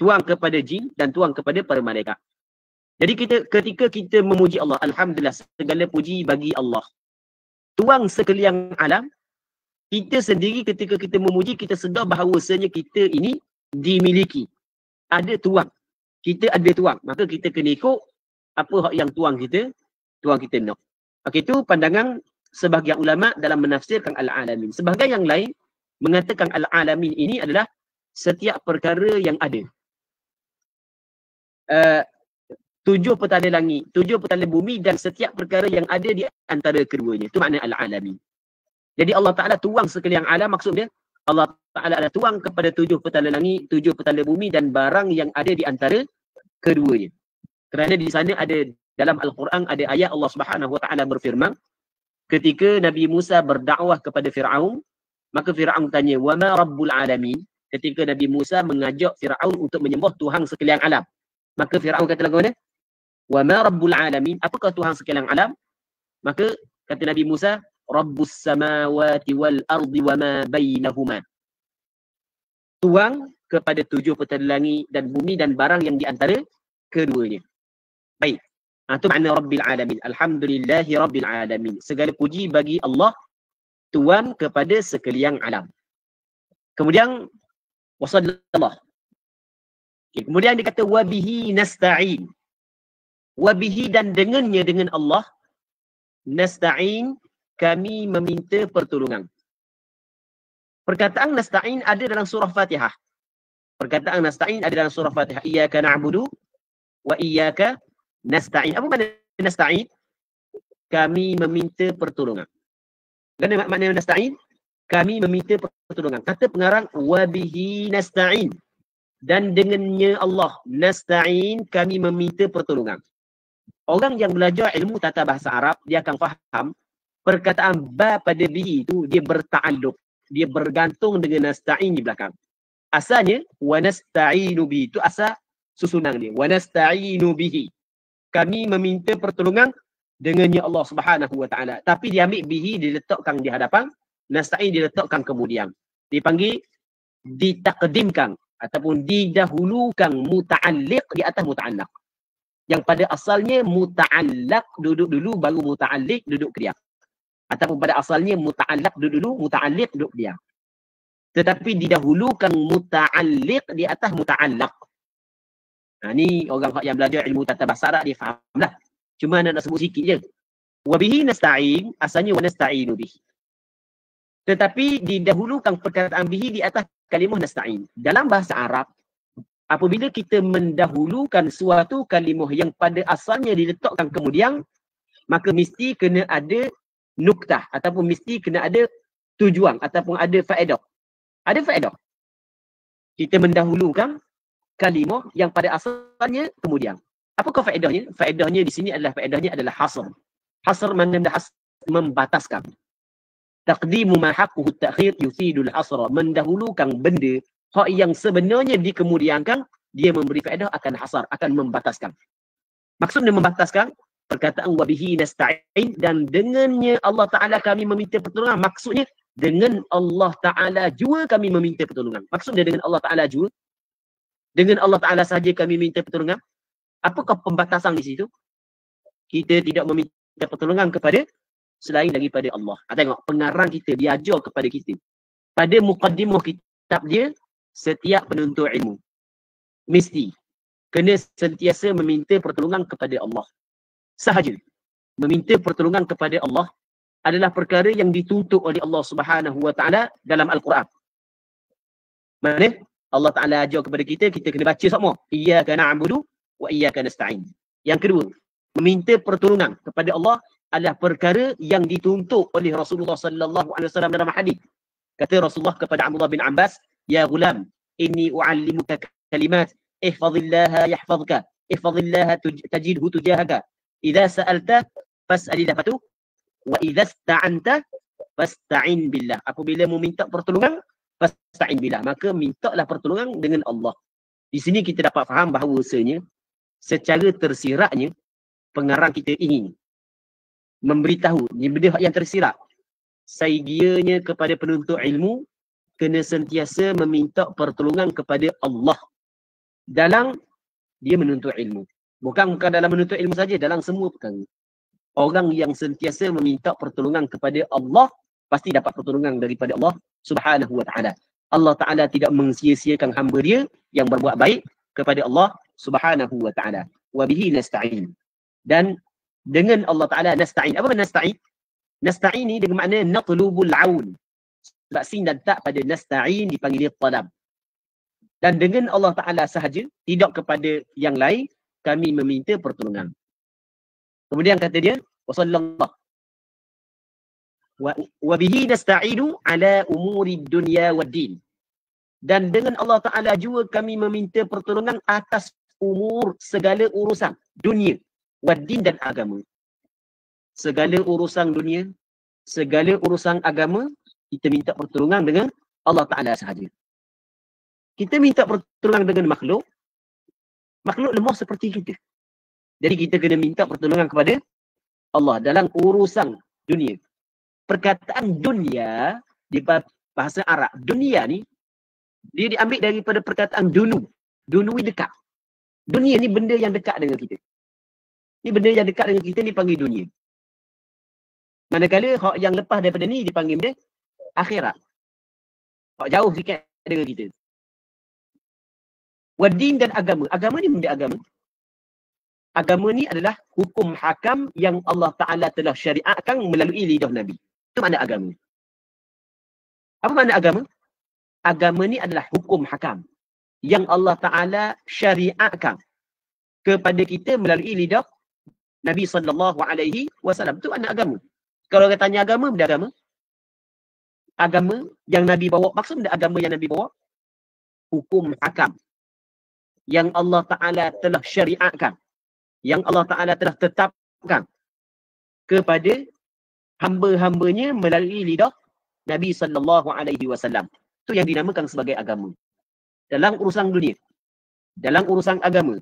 Tuang kepada jin dan tuang kepada para malaikat. Jadi ketika kita memuji Allah, Alhamdulillah, segala puji bagi Allah. Tuang sekalian alam, kita sendiri ketika kita memuji, kita sedar bahawasanya kita ini dimiliki. Ada tuang. Kita ada tuang. Maka kita kena ikut apa hak yang tuang kita nak. Okey, itu pandangan sebahagian ulama dalam menafsirkan al-alamin. Sebahagian yang lain mengatakan al-alamin ini adalah setiap perkara yang ada. 7 petala langit, 7 petala bumi dan setiap perkara yang ada di antara keduanya. Itu makna al-alamin. Jadi Allah Ta'ala tuang sekalian alam, maksudnya Allah Ta'ala ada tuang kepada 7 petala langit, 7 petala bumi dan barang yang ada di antara keduanya. Kerana di sana ada, dalam Al-Quran ada ayat Allah Subhanahu Wa Ta'ala berfirman, ketika Nabi Musa berdakwah kepada Fir'aun, maka Fir'aun tanya, wa ma rabbul alamin? Ketika Nabi Musa mengajak Fir'aun untuk menyembah Tuhan sekalian alam. Maka Fir'aun kata lagu mana? Wa ma rabbul alamin? Apakah Tuhan sekalian alam? Maka kata Nabi Musa, Rabbus samawati wal ardi wa ma bainahuma. Tuang kepada 7 petala langit dan bumi dan barang yang di antara keduanya. Baik. Itu makna Rabbil Alamin. Alhamdulillahi Rabbil Alamin. Segala puji bagi Allah, Tuan kepada sekalian alam. Kemudian, wasallallahu. Kemudian dia kata, wabihi nasta'in. Wabihi dan dengannya, dengan Allah, nasta'in, kami meminta pertolongan. Perkataan nasta'in ada dalam surah Fatihah. Perkataan nasta'in ada dalam surah Fatihah. Iyyaka na'budu wa iyyaka nasta'in. Apa makna nasta'in? Kami meminta pertolongan. Apa makna nasta'in? Kami meminta pertolongan. Kata pengarang, wa bihi nasta'in. Dan dengannya Allah, nasta'in, kami meminta pertolongan. Orang yang belajar ilmu tata bahasa Arab, dia akan faham perkataan ba pada bihi itu dia berta'alluq. Dia bergantung dengan nasta'in di belakang. Asalnya, wa nasta'inu bihi. Itu asal susunan dia. Wa nasta'inu bihi. Kami meminta pertolongan dengannya Allah Subhanahu wa ta'ala. Tapi dia ambil bihi, diletakkan di hadapan. Nasta'in diletakkan kemudian. Dipanggil ditakdimkan ataupun didahulukan muta'alliq di atas muta'allaq. Yang pada asalnya muta'allaq duduk dulu baru muta'alliq duduk diam. Ataupun pada asalnya muta'allaq duduk dulu, muta'alliq duduk diam. Tetapi didahulukan muta'alliq di atas muta'allaq. Nah, ni orang yang belajar ilmu tata bahasa Arab dia faham lah. Cuma nak sebut sikit je. Wa bihi nasta'in, asalnya wa nasta'inu bihi. Tetapi didahulukan perkataan bihi di atas kalimah nasta'in. Dalam bahasa Arab, apabila kita mendahulukan suatu kalimah yang pada asalnya diletakkan kemudian, maka mesti kena ada nuktah ataupun mesti kena ada tujuan ataupun ada faedah. Ada faedah. Kita mendahulukan kalimah yang pada asalnya kemudian. Apakah faedahnya? Faedahnya di sini adalah hasr. Hasr maknanya membataskan. Taqdimu ma haqquhu at-ta'khir yufidul hasra. Mendahulukan benda hak yang sebenarnya dikemudiankan, dia memberi faedah akan hasar, akan membataskan. Maksudnya membataskan perkataan wa bihi nasta'in dan dengannya Allah Ta'ala kami meminta pertolongan. Maksudnya dengan Allah Ta'ala jua kami meminta pertolongan. Maksudnya dengan Allah Ta'ala jua. Dengan Allah Ta'ala sahaja kami minta pertolongan. Apakah pembatasan di situ? Kita tidak meminta pertolongan kepada selain daripada Allah. Tengok, pengarang kita, dia ajar kepada kita. Pada muqaddimah kitab dia, setiap penuntut ilmu mesti kena sentiasa meminta pertolongan kepada Allah. Sahaja. Meminta pertolongan kepada Allah adalah perkara yang dituntut oleh Allah Subhanahu wa ta'ala dalam Al-Quran. Mana? Allah Ta'ala ajar kepada kita, kita kena baca semua. Iyyaka na'budu wa iyyaka nasta'in. Yang kedua, meminta pertolongan kepada Allah adalah perkara yang dituntut oleh Rasulullah sallallahu alaihi wasallam dalam hadis. Kata Rasulullah kepada Abdullah bin Abbas, "Ya gulam, inni u'allimuka kalimat, ihfazillaha yahfazka, ihfazillaha tajidhu tujahaka. Idza sa'alta fas'alillah fatu, wa idza ista'anta fasta'in billah." Apabila mu minta pertolongan, fasta'in billah, maka mintalah pertolongan dengan Allah. Di sini kita dapat faham bahawasanya secara tersiratnya pengarang kita ingin memberitahu ni benda yang tersirat. Saigianya kepada penuntut ilmu kena sentiasa meminta pertolongan kepada Allah dalam dia menuntut ilmu. Bukan dalam menuntut ilmu saja, dalam semua perkara. Orang yang sentiasa meminta pertolongan kepada Allah pasti dapat pertolongan daripada Allah Subhanahu wa ta'ala. Allah Ta'ala tidak mensia-siakan hamba dia yang berbuat baik kepada Allah Subhanahu wa ta'ala. Wa bihi nasta'in. Dan dengan Allah Ta'ala nasta'in. Apa makna nasta'in? Nasta'in ni dengan makna natlubul aun. Sebab sin dan tak pada nasta'in dipanggil talab. Dan dengan Allah Ta'ala sahaja, tidak kepada yang lain, kami meminta pertolongan. Kemudian kata dia, wasallallahu wa bihi nasta'inu ala umuri dunya wad din. Dan dengan Allah Ta'ala juga kami meminta pertolongan atas umur segala urusan dunia, wad din dan agama. Segala urusan dunia, segala urusan agama, kita minta pertolongan dengan Allah Ta'ala sahaja. Kita minta pertolongan dengan makhluk, makhluk lemah seperti kita. Jadi kita kena minta pertolongan kepada Allah dalam urusan dunia. Perkataan dunia di bahasa Arab, dunia ni dia diambil daripada perkataan dunu. Dunu ni dekat. Dunia ni benda yang dekat dengan kita. Ni benda yang dekat dengan kita ni panggil dunia. Manakala hak yang lepas daripada ni dipanggil benda akhirat. Hak jauh sikit dengan kita. Wadin dan agama. Agama ni benda agama. Agama ni adalah hukum hakam yang Allah Ta'ala telah syariatkan melalui lidah Nabi. Itu makna agama. Apa makna agama? agama ni adalah hukum hakam yang Allah Ta'ala syariatkan kepada kita melalui lidah Nabi SAW. Itu makna agama. Kalau kita tanya agama, benda agama. Agama yang Nabi bawa, maksud benda agama yang Nabi bawa? Hukum hakam yang Allah Ta'ala telah syariatkan, yang Allah Ta'ala telah tetapkan kepada hamba-hambanya melalui lidah Nabi SAW. Itu yang dinamakan sebagai agama. Dalam urusan dunia, dalam urusan agama,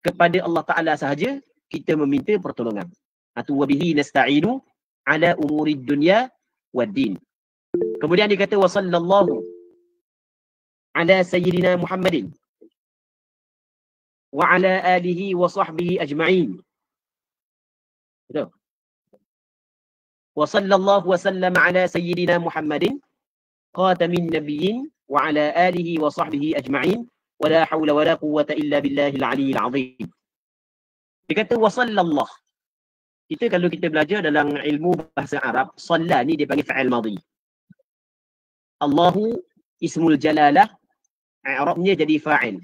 kepada Allah Ta'ala sahaja kita meminta pertolongan. Atu wabihi nasta'inu ala umurid dunya wad din. Kemudian dia kata wa sallallahu ala sayyidina Muhammadin wa ala alihi wa sahbihi ajma'in. Betul. Wa sallallahu wa sallam ala sayyidina Muhammadin khatamin nabiyyin wa ala alihi wa sahbihi ajma'in wa la hawla wa la quwwata illa billahil aliyyil azim. Dia kata wa sallallahu. Kita kalau kita belajar dalam ilmu bahasa Arab, salla ni dia panggil fa'il madhi. Allahu ismul jalalah, i'rabnya jadi fa'il.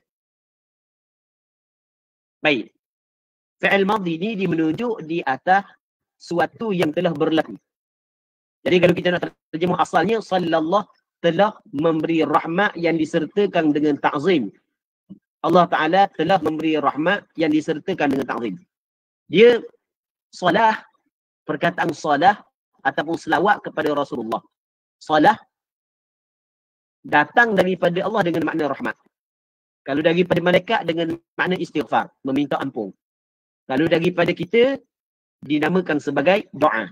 Baik. Fa'il madhi ni dia menunjuk di atas suatu yang telah berlaku. Jadi kalau kita nak terjemah asalnya, sallallahu telah memberi rahmat yang disertakan dengan ta'zim. Allah Ta'ala telah memberi rahmat yang disertakan dengan ta'zim. Dia salah, perkataan salah ataupun selawat kepada Rasulullah. Salah datang daripada Allah dengan makna rahmat. Kalau daripada malaikat dengan makna istighfar, meminta ampun. Kalau daripada kita, dinamakan sebagai doa.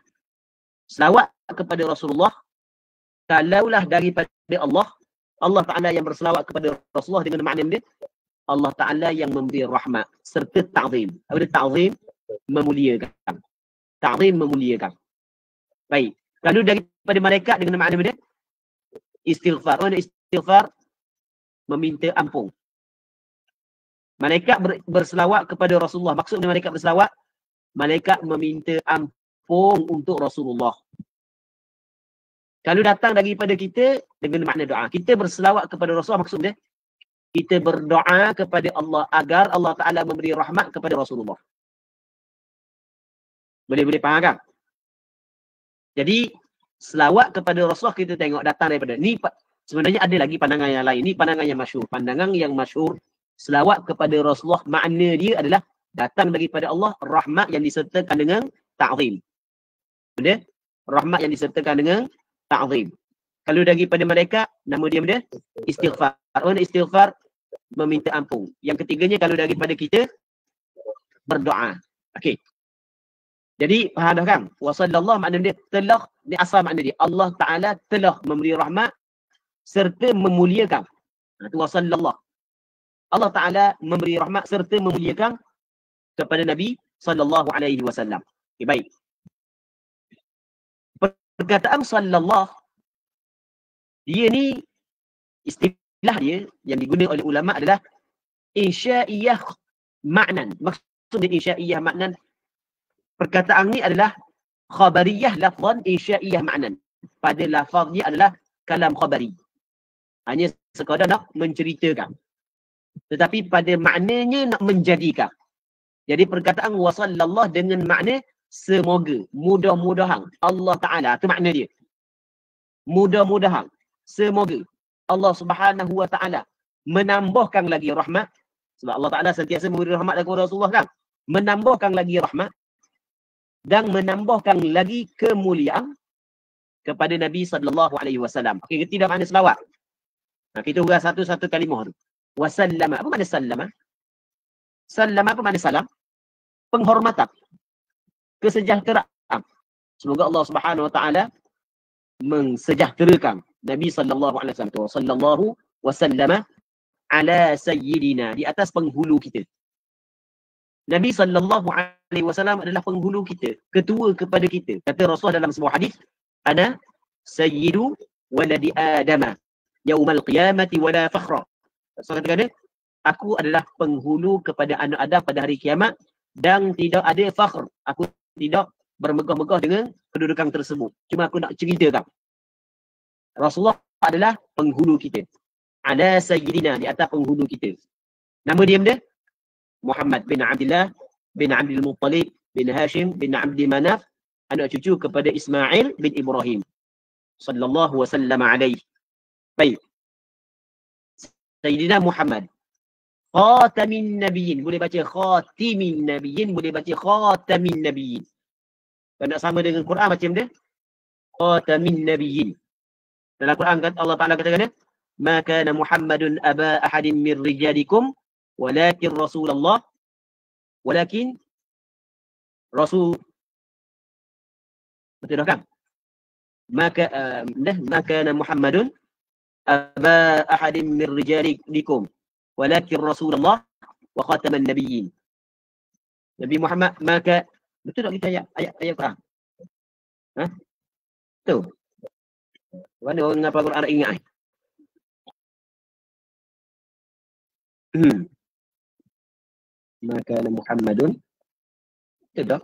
Selawat kepada Rasulullah, kalaulah daripada Allah, Allah Ta'ala yang berselawat kepada Rasulullah dengan makna dia, Allah Ta'ala yang memberi rahmat serta ta'zim. Apa dia ta'zim? Memuliakan. Ta'zim memuliakan. Baik. Kalau daripada malaikat dengan makna dia, istighfar. Mana istighfar? Meminta ampun. Malaikat berselawat kepada Rasulullah. Maksudnya malaikat berselawat, malaikat meminta ampun untuk Rasulullah. Kalau datang daripada kita dengan makna doa, kita berselawat kepada Rasulullah, maksudnya kita berdoa kepada Allah agar Allah Ta'ala memberi rahmat kepada Rasulullah. Boleh faham kan? Jadi selawat kepada Rasulullah kita tengok datang daripada ni. Sebenarnya ada lagi pandangan yang lain. Ini pandangan yang masyhur. Pandangan yang masyhur, selawat kepada Rasulullah makna dia adalah datang daripada Allah, rahmat yang disertakan dengan ta'zim. Betul? Rahmat yang disertakan dengan ta'zim. Kalau daripada malaikat, nama dia benda istighfar. Orang istighfar meminta ampun. Yang ketiganya kalau daripada kita berdoa. Okey. Jadi faham dah kan? Wa sallallahu makna dia telah, ni asal makna dia. Allah Ta'ala telah memberi rahmat serta memuliakan. Itu wa sallallahu. Allah Ta'ala memberi rahmat serta memuliakan kepada Nabi sallallahu alaihi wasallam. Okay, baik. Perkataan sallallahu, dia ni istilah dia yang digunakan oleh ulama adalah insya'iyah maknan. Maksud insya'iyah maknan, perkataan ni adalah khabariyah lafzan, insya'iyah maknan. Pada lafaznya adalah kalam khabari. Hanya sekadar nak menceritakan. Tetapi pada maknanya nak menjadikan. Jadi perkataan wa sallallahu dengan makna semoga, mudah-mudahan Allah Ta'ala, itu makna dia. Mudah-mudahan, semoga Allah Subhanahu wa Ta'ala menambahkan lagi rahmat. Sebab Allah Ta'ala sentiasa memberi rahmat kepada Rasulullah kan. Menambahkan lagi rahmat dan menambahkan lagi kemuliaan kepada Nabi sallallahu alaihi wasallam. Okey, tidak makna selawat. Nah, kita urang satu-satu kalimah tu. Wasallama. Apa makna sallama? Sallama apa makna salam? Penghormatan. Kesejahteraan. Semoga Allah Subhanahu wa Ta'ala mensejahterakan Nabi sallallahu alaihi wasallam. Sallallahu wasallama ala sayyidina, di atas penghulu kita. Nabi sallallahu alaihi wasallam adalah penghulu kita, ketua kepada kita. Kata Rasulullah dalam sebuah hadis, ana sayyidu waladi adama yaumal qiyamati wala fakhra. So kata aku adalah penghulu kepada anak Adam pada hari kiamat dan tidak ada fakhr. Aku tidak bermegah-megah dengan kedudukan tersebut. Cuma aku nak ceritakan. Rasulullah adalah penghulu kita. Ala sayyidina, di atas penghulu kita. Nama dia Muhammad bin Abdullah bin Abdul Muttalib bin Hashim bin Abdi Manaf, anak cucu kepada Ismail bin Ibrahim sallallahu wasallam alaihi. Baik. Sayyidina Muhammad khatamin nabiyyin, boleh baca khatimin nabiyyin, boleh baca khatamin nabiyyin. Kalau nak sama dengan Quran macam dia khatamin nabiyyin. Dalam Quran Allah Taala katakan, ma kana Muhammadun aba ahadin min rijalikum walakin Rasulullah, walakin Rasul, betul dah kan? Maka kana Muhammadun aba ahadin min rijalikum walakin Rasulullah wa khataman nabiyyin. Nabi Muhammad, maka betul tak kita ayat Quran? Ha? Betul. Mana orang ngapal Quran ingat? Maka Muhammadun, betul tak?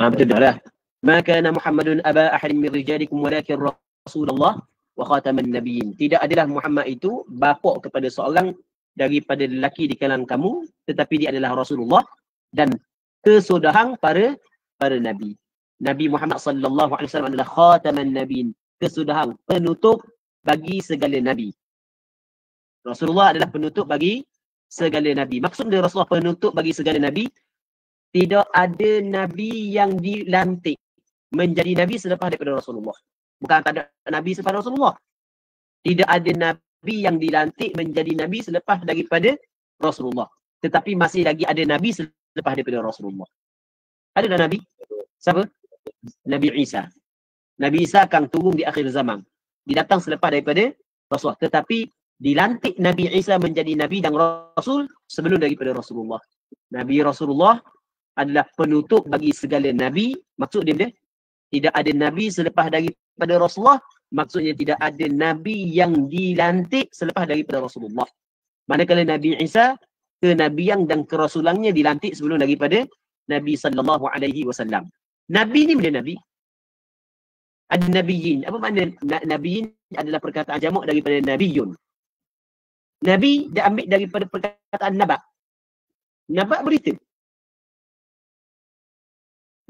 Betul dah lah. Ma kana Muhammadun aba ahadin min rijalikum walakin Rasulullah wa khataman nabiyyin. Tidak adalah Muhammad itu bapa kepada seorang daripada lelaki di kalangan kamu, tetapi dia adalah Rasulullah dan kesudahan para nabi. Nabi Muhammad sallallahu alaihi wasallam adalah khataman nabiyyin, kesudahan, penutup bagi segala nabi. Rasulullah adalah penutup bagi segala nabi. Maksud dia Rasulullah penutup bagi segala nabi, tidak ada nabi yang dilantik menjadi nabi selepas daripada Rasulullah. Bukan tak ada nabi selepas Rasulullah. Tidak ada nabi yang dilantik menjadi nabi selepas daripada Rasulullah. Tetapi masih lagi ada nabi selepas daripada Rasulullah. Ada dah nabi? Siapa? Nabi Isa. Nabi Isa akan turun di akhir zaman. Dia datang selepas daripada Rasulullah. Tetapi dilantik Nabi Isa menjadi nabi dan rasul sebelum daripada Rasulullah. Nabi Rasulullah adalah penutup bagi segala nabi. Maksud dia tidak ada nabi selepas daripada Rasulullah. Maksudnya tidak ada nabi yang dilantik selepas daripada Rasulullah. Manakala Nabi Isa, kenabian dan kerasulannya dilantik sebelum daripada Nabi sallallahu alaihi wasallam. Nabi ni bila nabi? Ada nabiyyin. Apa makna nabiyyin? Adalah perkataan jamak daripada nabiyun. Nabi dia ambil daripada perkataan naba. Naba berita.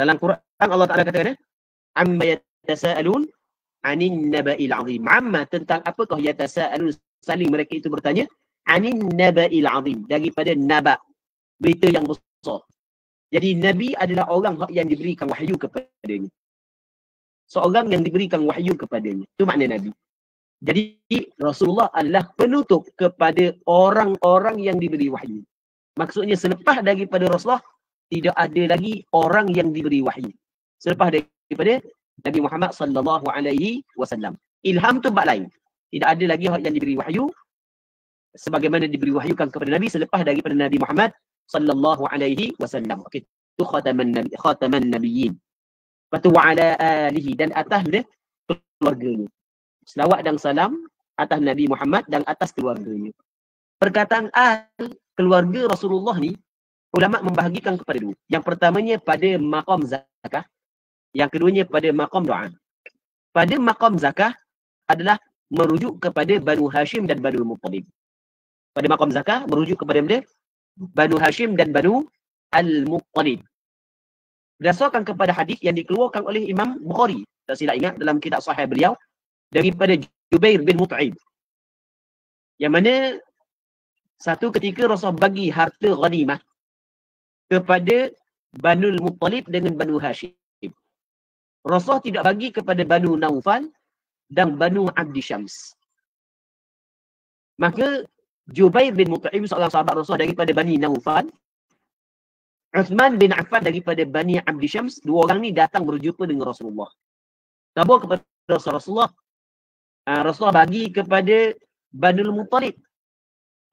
Dalam Quran Allah Taala katakan, amma yatasaalun anin naba'il azim. Amma, tentang apakah yatasaalun, saling mereka itu bertanya, anin naba'il azim, daripada naba, berita yang besar. Jadi Nabi adalah orang yang diberikan wahyu kepadanya. Seorang yang diberikan wahyu kepadanya. Itu makna Nabi. Jadi Rasulullah adalah penutup kepada orang-orang yang diberi wahyu. Maksudnya selepas daripada Rasulullah, tidak ada lagi orang yang diberi wahyu. Selepas daripada Nabi Muhammad sallallahu alaihi wasallam. Ilham tu bab lain. Tidak ada lagi yang diberi wahyu sebagaimana diberi wahyukan kepada Nabi selepas daripada Nabi Muhammad sallallahu alaihi wasallam. Okey, tu khataman nabiyyin. Patu wa ala alihi, dan atas dia keluarganya. Selawat dan salam atas Nabi Muhammad dan atas keluarganya. Perkataan keluarga Rasulullah ni ulama membahagikan kepada dua. Yang pertamanya pada maqam zakah, yang keduanya pada maqam doa. Pada maqam zakah adalah merujuk kepada Banu Hashim dan Banu Muttalib. Pada maqam zakah merujuk kepada Banu Hashim dan Banu Al-Muttalib. Berdasarkan kepada hadis yang dikeluarkan oleh Imam Bukhari, tak silap ingat dalam kitab sahih beliau, daripada Jubair bin Mut'im, yang mana satu ketika Rasul bagi harta ghanimah kepada Banu Muttalib dengan Banu Hashim. Rasul tidak bagi kepada Banu Naufal dan Banu Abdi Syams. Maka Jubair bin Mut'im, seorang sahabat Rasul daripada Bani Naufal, Uthman bin Affan daripada Bani Abdi Syams, dua orang ni datang berjumpa dengan Rasulullah. Khabar kepada Rasulullah, Rasulullah bagi kepada Banu Muttalib.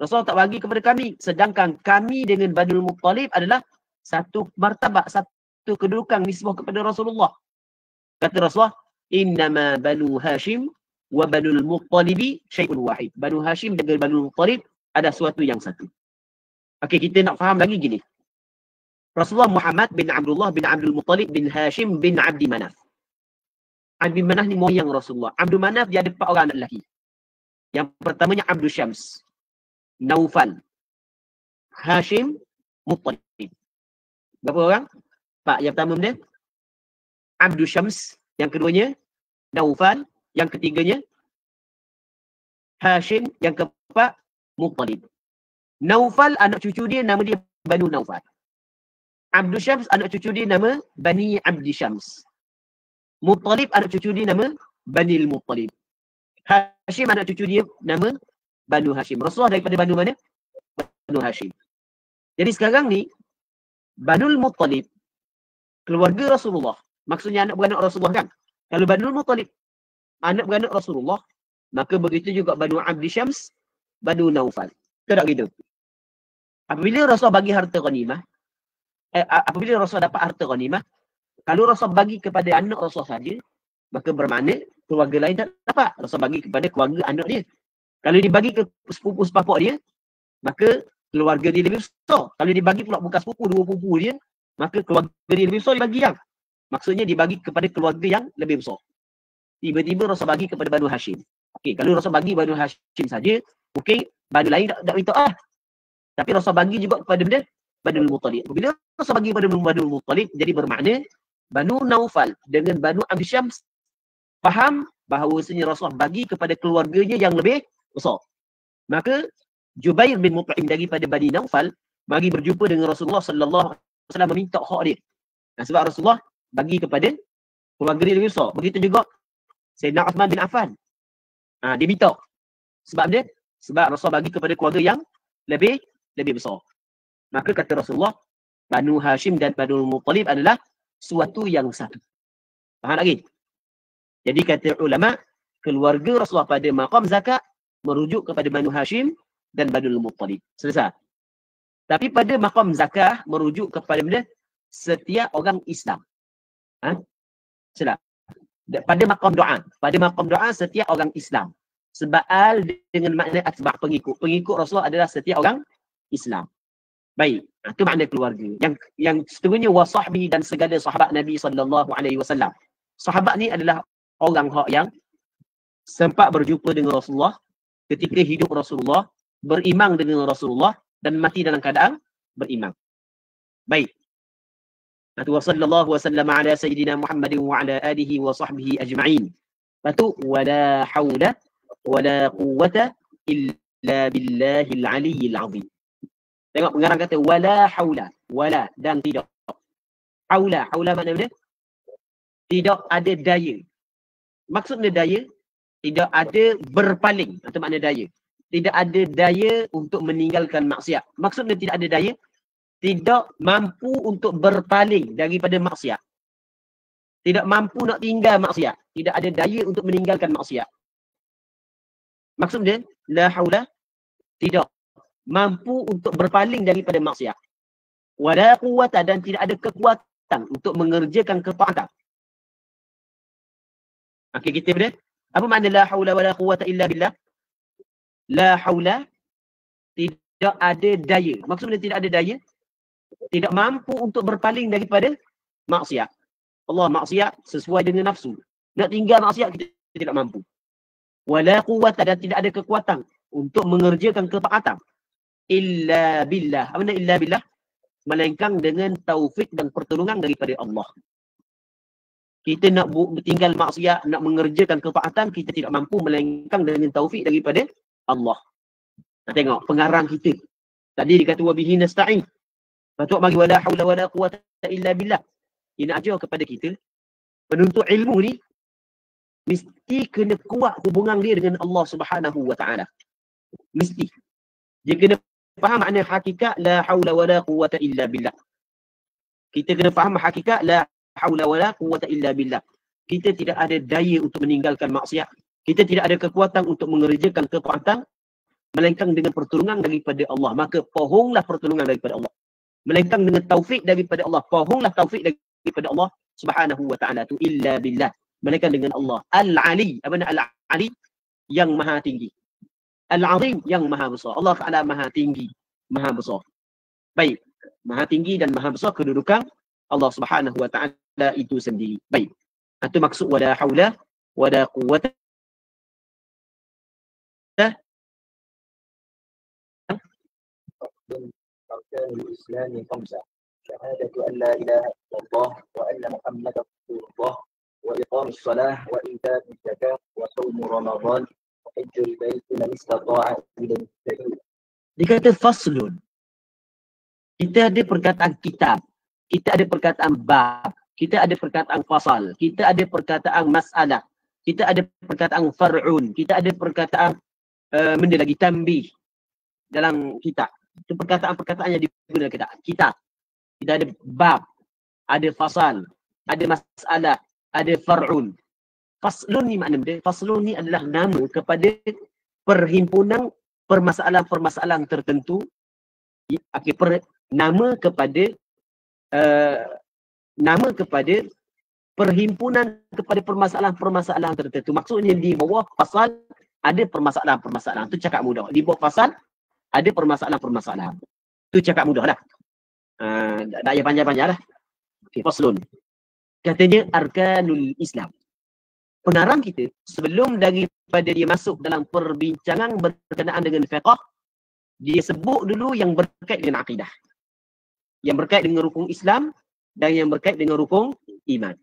Rasulullah tak bagi kepada kami. Sedangkan kami dengan Banu Muttalib adalah satu martabat, satu kedudukan nisbah kepada Rasulullah. Kata Rasulullah, innama Banu Hashim wa Banu Muttalibi syai'un wahid. Banu Hashim dengan Banu Muttalib ada suatu yang satu. Okey, kita nak faham lagi gini. Rasulullah Muhammad bin Abdullah bin Abdul Muttalib bin Hashim bin Abdi Manaf. Abdi Manaf ni moyang Rasulullah. Abdul Manaf dia ada 4 orang anak lelaki. Yang pertamanya Abdul Syams, Naufal, Hashim, Muttalib. Berapa orang? 4. Yang pertama dia Abdul Syams, yang keduanya Naufal, yang ketiganya Hashim, yang keempat Muttalib. Naufal anak cucu dia nama dia Banu Naufal. Abdul Syams anak cucu dia nama Bani Abdi Syams. Muttalib anak cucu dia nama Bani Muttalib. Hashim anak cucu dia nama Banu Hashim. Rasulullah daripada Banu mana? Banu Hashim. Jadi sekarang ni Banu Muttalib keluarga Rasulullah. Maksudnya anak beranak Rasulullah kan? Kalau Banu Muttalib anak beranak Rasulullah, maka begitu juga Banu Abdi Syams, Banu Naufal. Tak gitu. Apabila Rasulullah bagi harta ghanimah, apabila Rasulullah dapat harta ghanimah, kalau Rasulullah bagi kepada anak Rasulullah saja, maka bermakna keluarga lain tak dapat. Rasulullah bagi kepada keluarga anak dia. Kalau dibagi ke sepupu sepapak dia, maka keluarga dia lebih besar. Kalau dibagi pula bukan sepupu, 2 sepupu dia, maka keluarga dia lebih besar dibagi yang. Maksudnya dibagi kepada keluarga yang lebih besar. Tiba-tiba Rasul bagi kepada Banu Hashim. Okey, kalau Rasul bagi Banu Hashim saja, mungkin Banu lain tak minta Tapi Rasul bagi juga kepada Banu Muttalib. Bila Rasul bagi kepada Banu Muttalib, jadi bermakna Banu Naufal dengan Banu Abdi Syams faham bahawasanya Rasulullah bagi kepada keluarganya yang lebih besar. Maka Jubair bin Mut'im daripada Bani Naufal bagi berjumpa dengan Rasulullah sallallahu alaihi wasallam meminta hak dia. Sebab Rasulullah bagi kepada keluarga dia lebih besar. Begitu juga Sayyidina Uthman bin Affan. Dia minta. Sebab Rasulullah bagi kepada keluarga yang lebih besar. Maka kata Rasulullah, Banu Hashim dan Banu Muttalib adalah suatu yang satu. Faham lagi? Jadi kata ulama, keluarga Rasulullah pada maqam zakat merujuk kepada Banu Hashim dan Banu Muttalib. Selesai. Tapi pada maqam zakah merujuk kepada benda setiap orang Islam. Selesai. Pada maqam doa setiap orang Islam. Sebab al dengan makna atba' pengikut. Pengikut Rasulullah adalah setiap orang Islam. Baik, itu makna keluarga. Yang seterusnya wasahbi dan segala sahabat Nabi sallallahu alaihi wasallam. Sahabat ni adalah orang yang sempat berjumpa dengan Rasulullah ketika hidup Rasulullah, berimang dengan Rasulullah dan mati dalam keadaan berimang. Baik. Wa sallallahu wasallam ala sayyidina Muhammadin wa ala alihi wa sahbihi ajma'in. Patu wala haula wala quwwata illa billahil aliyyil azim. Tengok pengarang kata wala haula, wala dan tidak. Haula makna dia tidak ada daya. Maksudnya daya tidak ada berpaling, itu makna daya. Tidak ada daya untuk meninggalkan maksiat. Maksudnya tidak ada daya, tidak mampu untuk berpaling daripada maksiat. Tidak mampu nak tinggal maksiat. Tidak ada daya untuk meninggalkan maksiat. Maksudnya la haula, tidak mampu untuk berpaling daripada maksiat. Wala quwwata, dan tidak ada kekuatan untuk mengerjakan ketaatan. Okey, kita boleh. Apa makna la haula wala quwwata illa billah? La haula, tidak ada daya. Maksudnya tidak ada daya, tidak mampu untuk berpaling daripada maksiat. Allah, maksiat sesuai dengan nafsu. Nak tinggal maksiat kita tidak mampu. Wala quwwata, dan tidak ada kekuatan untuk mengerjakan ketaatan. Illa billah. Apa makna illa billah? Melainkan dengan taufik dan pertolongan daripada Allah. Kita nak tinggal maksiat, nak mengerjakan ketaatan, kita tidak mampu melainkan dengan taufik daripada Allah. Nah, tengok pengarang kita. Tadi dikata wa bihi nasta'in. Patut bagi wala haula wala quwwata illa billah. Ini ajar kepada kita, penuntut ilmu ni mesti kena kuat hubungan dia dengan Allah Subhanahu wa taala. Mesti. Dia kena faham makna hakikat la haula wala quwwata illa billah. Kita kena faham hakikat la haula wala quwwata illa billah. Kita tidak ada daya untuk meninggalkan maksiat. Kita tidak ada kekuatan untuk mengerjakan ketaatan melainkan dengan pertolongan daripada Allah. Maka pohonglah pertolongan daripada Allah. Melainkan dengan taufik daripada Allah. Pohonglah taufik daripada Allah Subhanahu wa taala tu illa billah. Melainkan dengan Allah. Al-Ali. Apa makna Al-Ali? Yang maha tinggi. Al-Azim, yang maha besar. Allah Ta'ala maha tinggi, maha besar. Baik. Maha tinggi dan maha besar kedudukan Allah Subhanahu wa taala itu sendiri. Baik. Itu maksud wala haula wala quwwata أركان الإسلام خمسة: شهادة أن لا إله إلا الله وأن محمدا رسول الله وإقام الصلاة وإيتاء الزكاة وصوم رمضان وحج البيت من استطاع إليه سبيلا. Dikata faslun. Kita ada perkataan kitab, kita ada perkataan bab, kita ada perkataan fasal, kita ada perkataan masalah, kita ada perkataan far'un, kita ada perkataan benda lagi tambih dalam kitab. Itu perkataan-perkataan yang digunakan kitab. Kita ada bab, ada fasal, ada masalah, ada far'un. Faslun ni makna benda? Faslun ni adalah nama kepada perhimpunan permasalahan-permasalahan tertentu. Nama kepada perhimpunan kepada permasalahan-permasalahan tertentu. Maksudnya di bawah fasal ada permasalahan-permasalahan. Itu cakap mudah. Di bawah fasal ada permasalahan-permasalahan. Itu cakap mudah lah. Tak payah panjang-panjang lah. Okay, faslun. Katanya arkanul Islam. Pengarang kita sebelum daripada dia masuk dalam perbincangan berkenaan dengan fiqh, dia sebut dulu yang berkait dengan akidah. Yang berkait dengan rukun Islam dan yang berkait dengan rukun iman.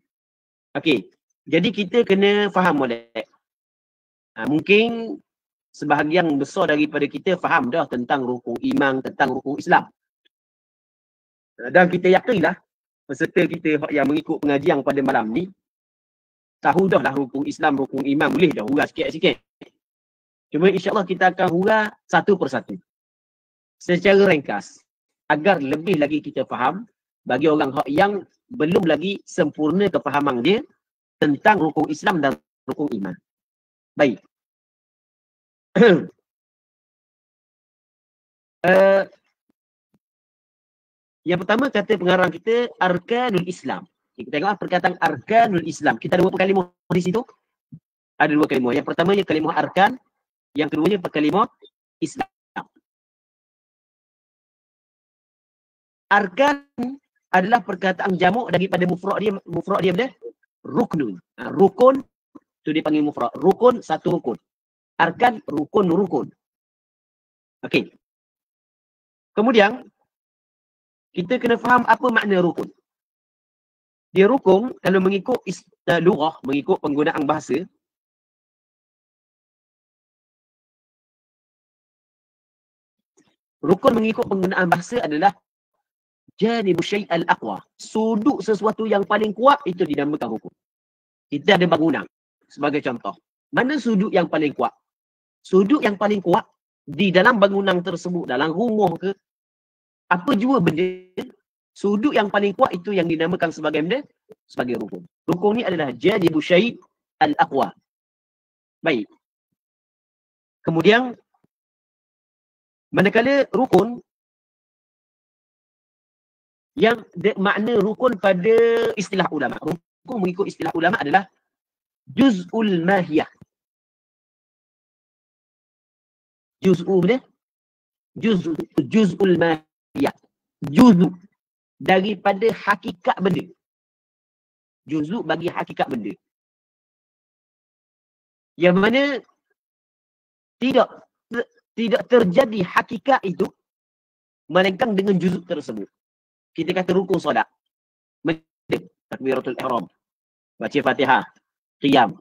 Okey. Jadi kita kena faham molek. Mungkin sebahagian besar daripada kita faham dah tentang rukun iman, tentang rukun Islam. Dan kita yakinlah peserta kita yang mengikut pengajian pada malam ni tahu dah lah rukun Islam, rukun iman, boleh dah hurah sikit-sikit. Cuma insya-Allah kita akan hurah satu persatu secara ringkas agar lebih lagi kita faham bagi orang yang belum lagi sempurna kefahaman dia tentang rukun Islam dan rukun iman. Baik. Yang pertama kata pengarang kita arkanul Islam. Kita tengok perkataan arkanul Islam. Kita ada berapa kalimah di situ? Ada dua kalimah. Yang pertamanya kalimah arkan, yang keduanya kalimah Islam. Arkan adalah perkataan jamak daripada mufrad dia bila ruknun. Rukun tu dipanggil mufrad. Rukun satu rukun. Arkan rukun. Okey. Kemudian kita kena faham apa makna rukun. Dia rukun kalau mengikut lughah, mengikut penggunaan bahasa, rukun mengikut penggunaan bahasa adalah janibu syai'al aqwa. Sudut sesuatu yang paling kuat itu dinamakan rukun. Kita ada bangunan sebagai contoh. Mana sudut yang paling kuat? Sudut yang paling kuat di dalam bangunan tersebut, dalam rumah ke, apa jua benda, sudut yang paling kuat itu yang dinamakan sebagai benda, sebagai rukun. Rukun ni adalah janibu syai'al aqwa. Baik. Kemudian manakala rukun yang makna rukun pada istilah ulama. Rukun mengikut istilah ulama adalah juz'ul mahiyah. Juz'ul mahiyah. Juz'u daripada hakikat benda. Juz'u bagi hakikat benda. Yang mana tidak terjadi hakikat itu melainkan dengan juz'u tersebut. Kita kata rukun solat. Takbiratul ihram. Baca Fatihah. Qiyam.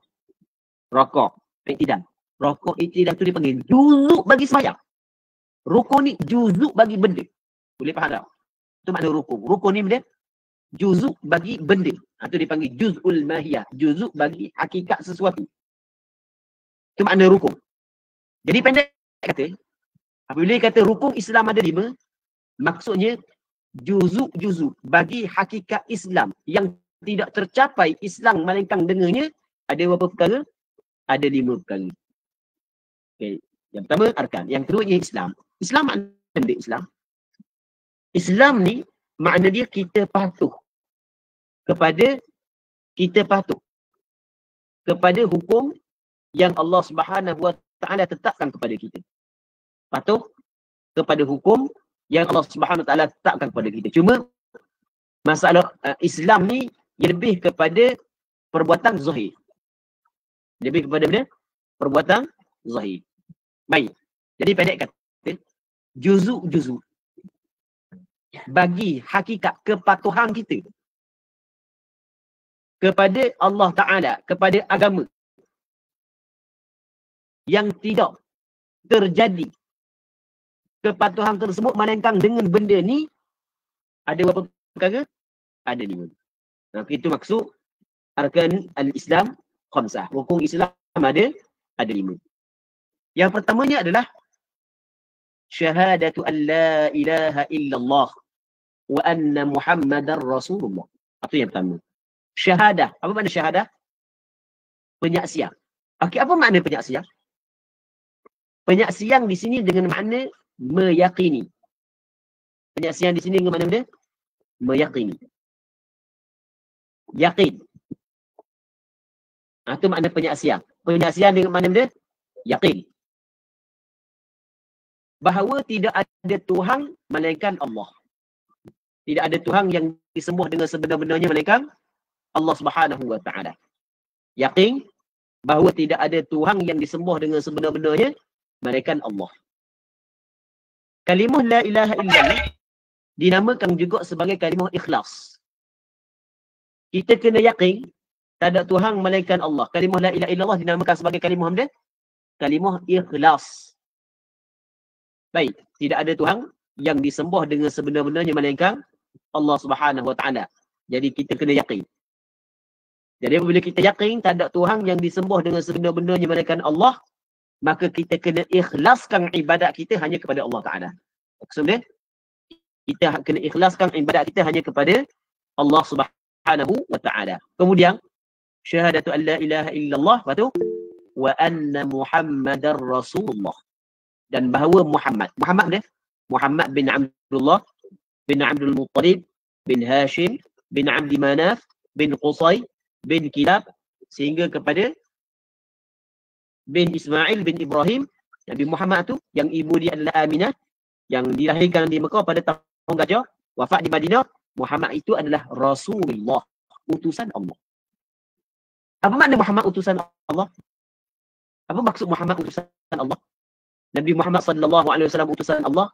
Rakaat. Iktidal. Rakaat iktidal tu dipanggil juzuk bagi sembahyang. Rukun ni juzuk bagi benda. Boleh faham tak? Itu makna rukun. Rukun ni benda juzuk bagi benda. Itu dipanggil juz'ul mahiyah. Juzuk bagi hakikat sesuatu. Itu makna rukun. Jadi pendek kata, apabila kata rukun Islam ada 5, maksudnya juzuk bagi hakikat Islam yang tidak tercapai Islam melainkan dengannya ada berapa perkara? Ada 5 perkara. Okay. Yang pertama arkan, yang kedua ialah Islam. Islam makna dia Islam. Islam ni makna dia kita patuh kepada hukum yang Allah Subhanahu Wa Taala tetapkan kepada kita. Patuh kepada hukum yang Allah Subhanahu Wa Taala tetapkan kepada kita. Cuma masalah Islam ni lebih kepada perbuatan zahir. Lebih kepada mana? Perbuatan zahir. Baik. Jadi pendek kata, juzu-juzu bagi hakikat kepatuhan kita kepada Allah Ta'ala, kepada agama yang tidak terjadi kepatuhan tersebut melainkan dengan benda ni ada berapa perkara? Ada 5. Nah, itu maksud arkan al-Islam khamsah. Rukun Islam ada 5. Yang pertamanya adalah syahadatu an la ilaha illallah wa anna Muhammadar Rasulullah. Itu yang pertama. Syahadah. Apa makna syahadah? Penyaksian. Okey, apa makna penyaksian? Penyaksian di sini dengan makna meyakini. Penyaksian di sini dengan makna dia? Meyakini. Yakin. Itu makna penyaksian. Penyaksian dengan makna dia? Yakin. Bahawa tidak ada Tuhan melainkan Allah. Tidak ada Tuhan yang disembah dengan sebenar-benarnya melainkan Allah Subhanahu Wa Taala. Yakin bahawa tidak ada Tuhan yang disembah dengan sebenar-benarnya melainkan Allah. Kalimah la ilaha illallah dinamakan juga sebagai kalimah ikhlas. Kita kena yakin tak ada Tuhan melainkan Allah. Kalimah la ilaha illallah dinamakan sebagai kalimah apa? Kalimah ikhlas. Baik, tidak ada Tuhan yang disembah dengan sebenar-benarnya melainkan Allah Subhanahu Wa Taala. Jadi kita kena yakin. Jadi apabila kita yakin tak ada Tuhan yang disembah dengan sebenar-benarnya melainkan Allah, maka kita kena ikhlaskan ibadat kita hanya kepada Allah Ta'ala. Maksudnya, kita kena ikhlaskan ibadat kita hanya kepada Allah Subhanahu Wa Ta'ala. Kemudian, syahadatu an la ilaha illallah, lepas tu, wa anna Muhammadar Rasulullah. Dan bahawa Muhammad dia, Muhammad bin Abdullah, bin Abdul Muttalib, bin Hashim, bin Abdi Manaf, bin Qusay, bin Kilab, sehingga kepada bin Ismail bin Ibrahim. Nabi Muhammad tu yang ibu dia adalah Aminah, yang dilahirkan di Mekah pada tahun gajah, wafat di Madinah. Muhammad itu adalah Rasulullah, utusan Allah. Apa makna Muhammad utusan Allah? Apa maksud Muhammad utusan Allah? Nabi Muhammad sallallahu alaihi wasallam utusan Allah.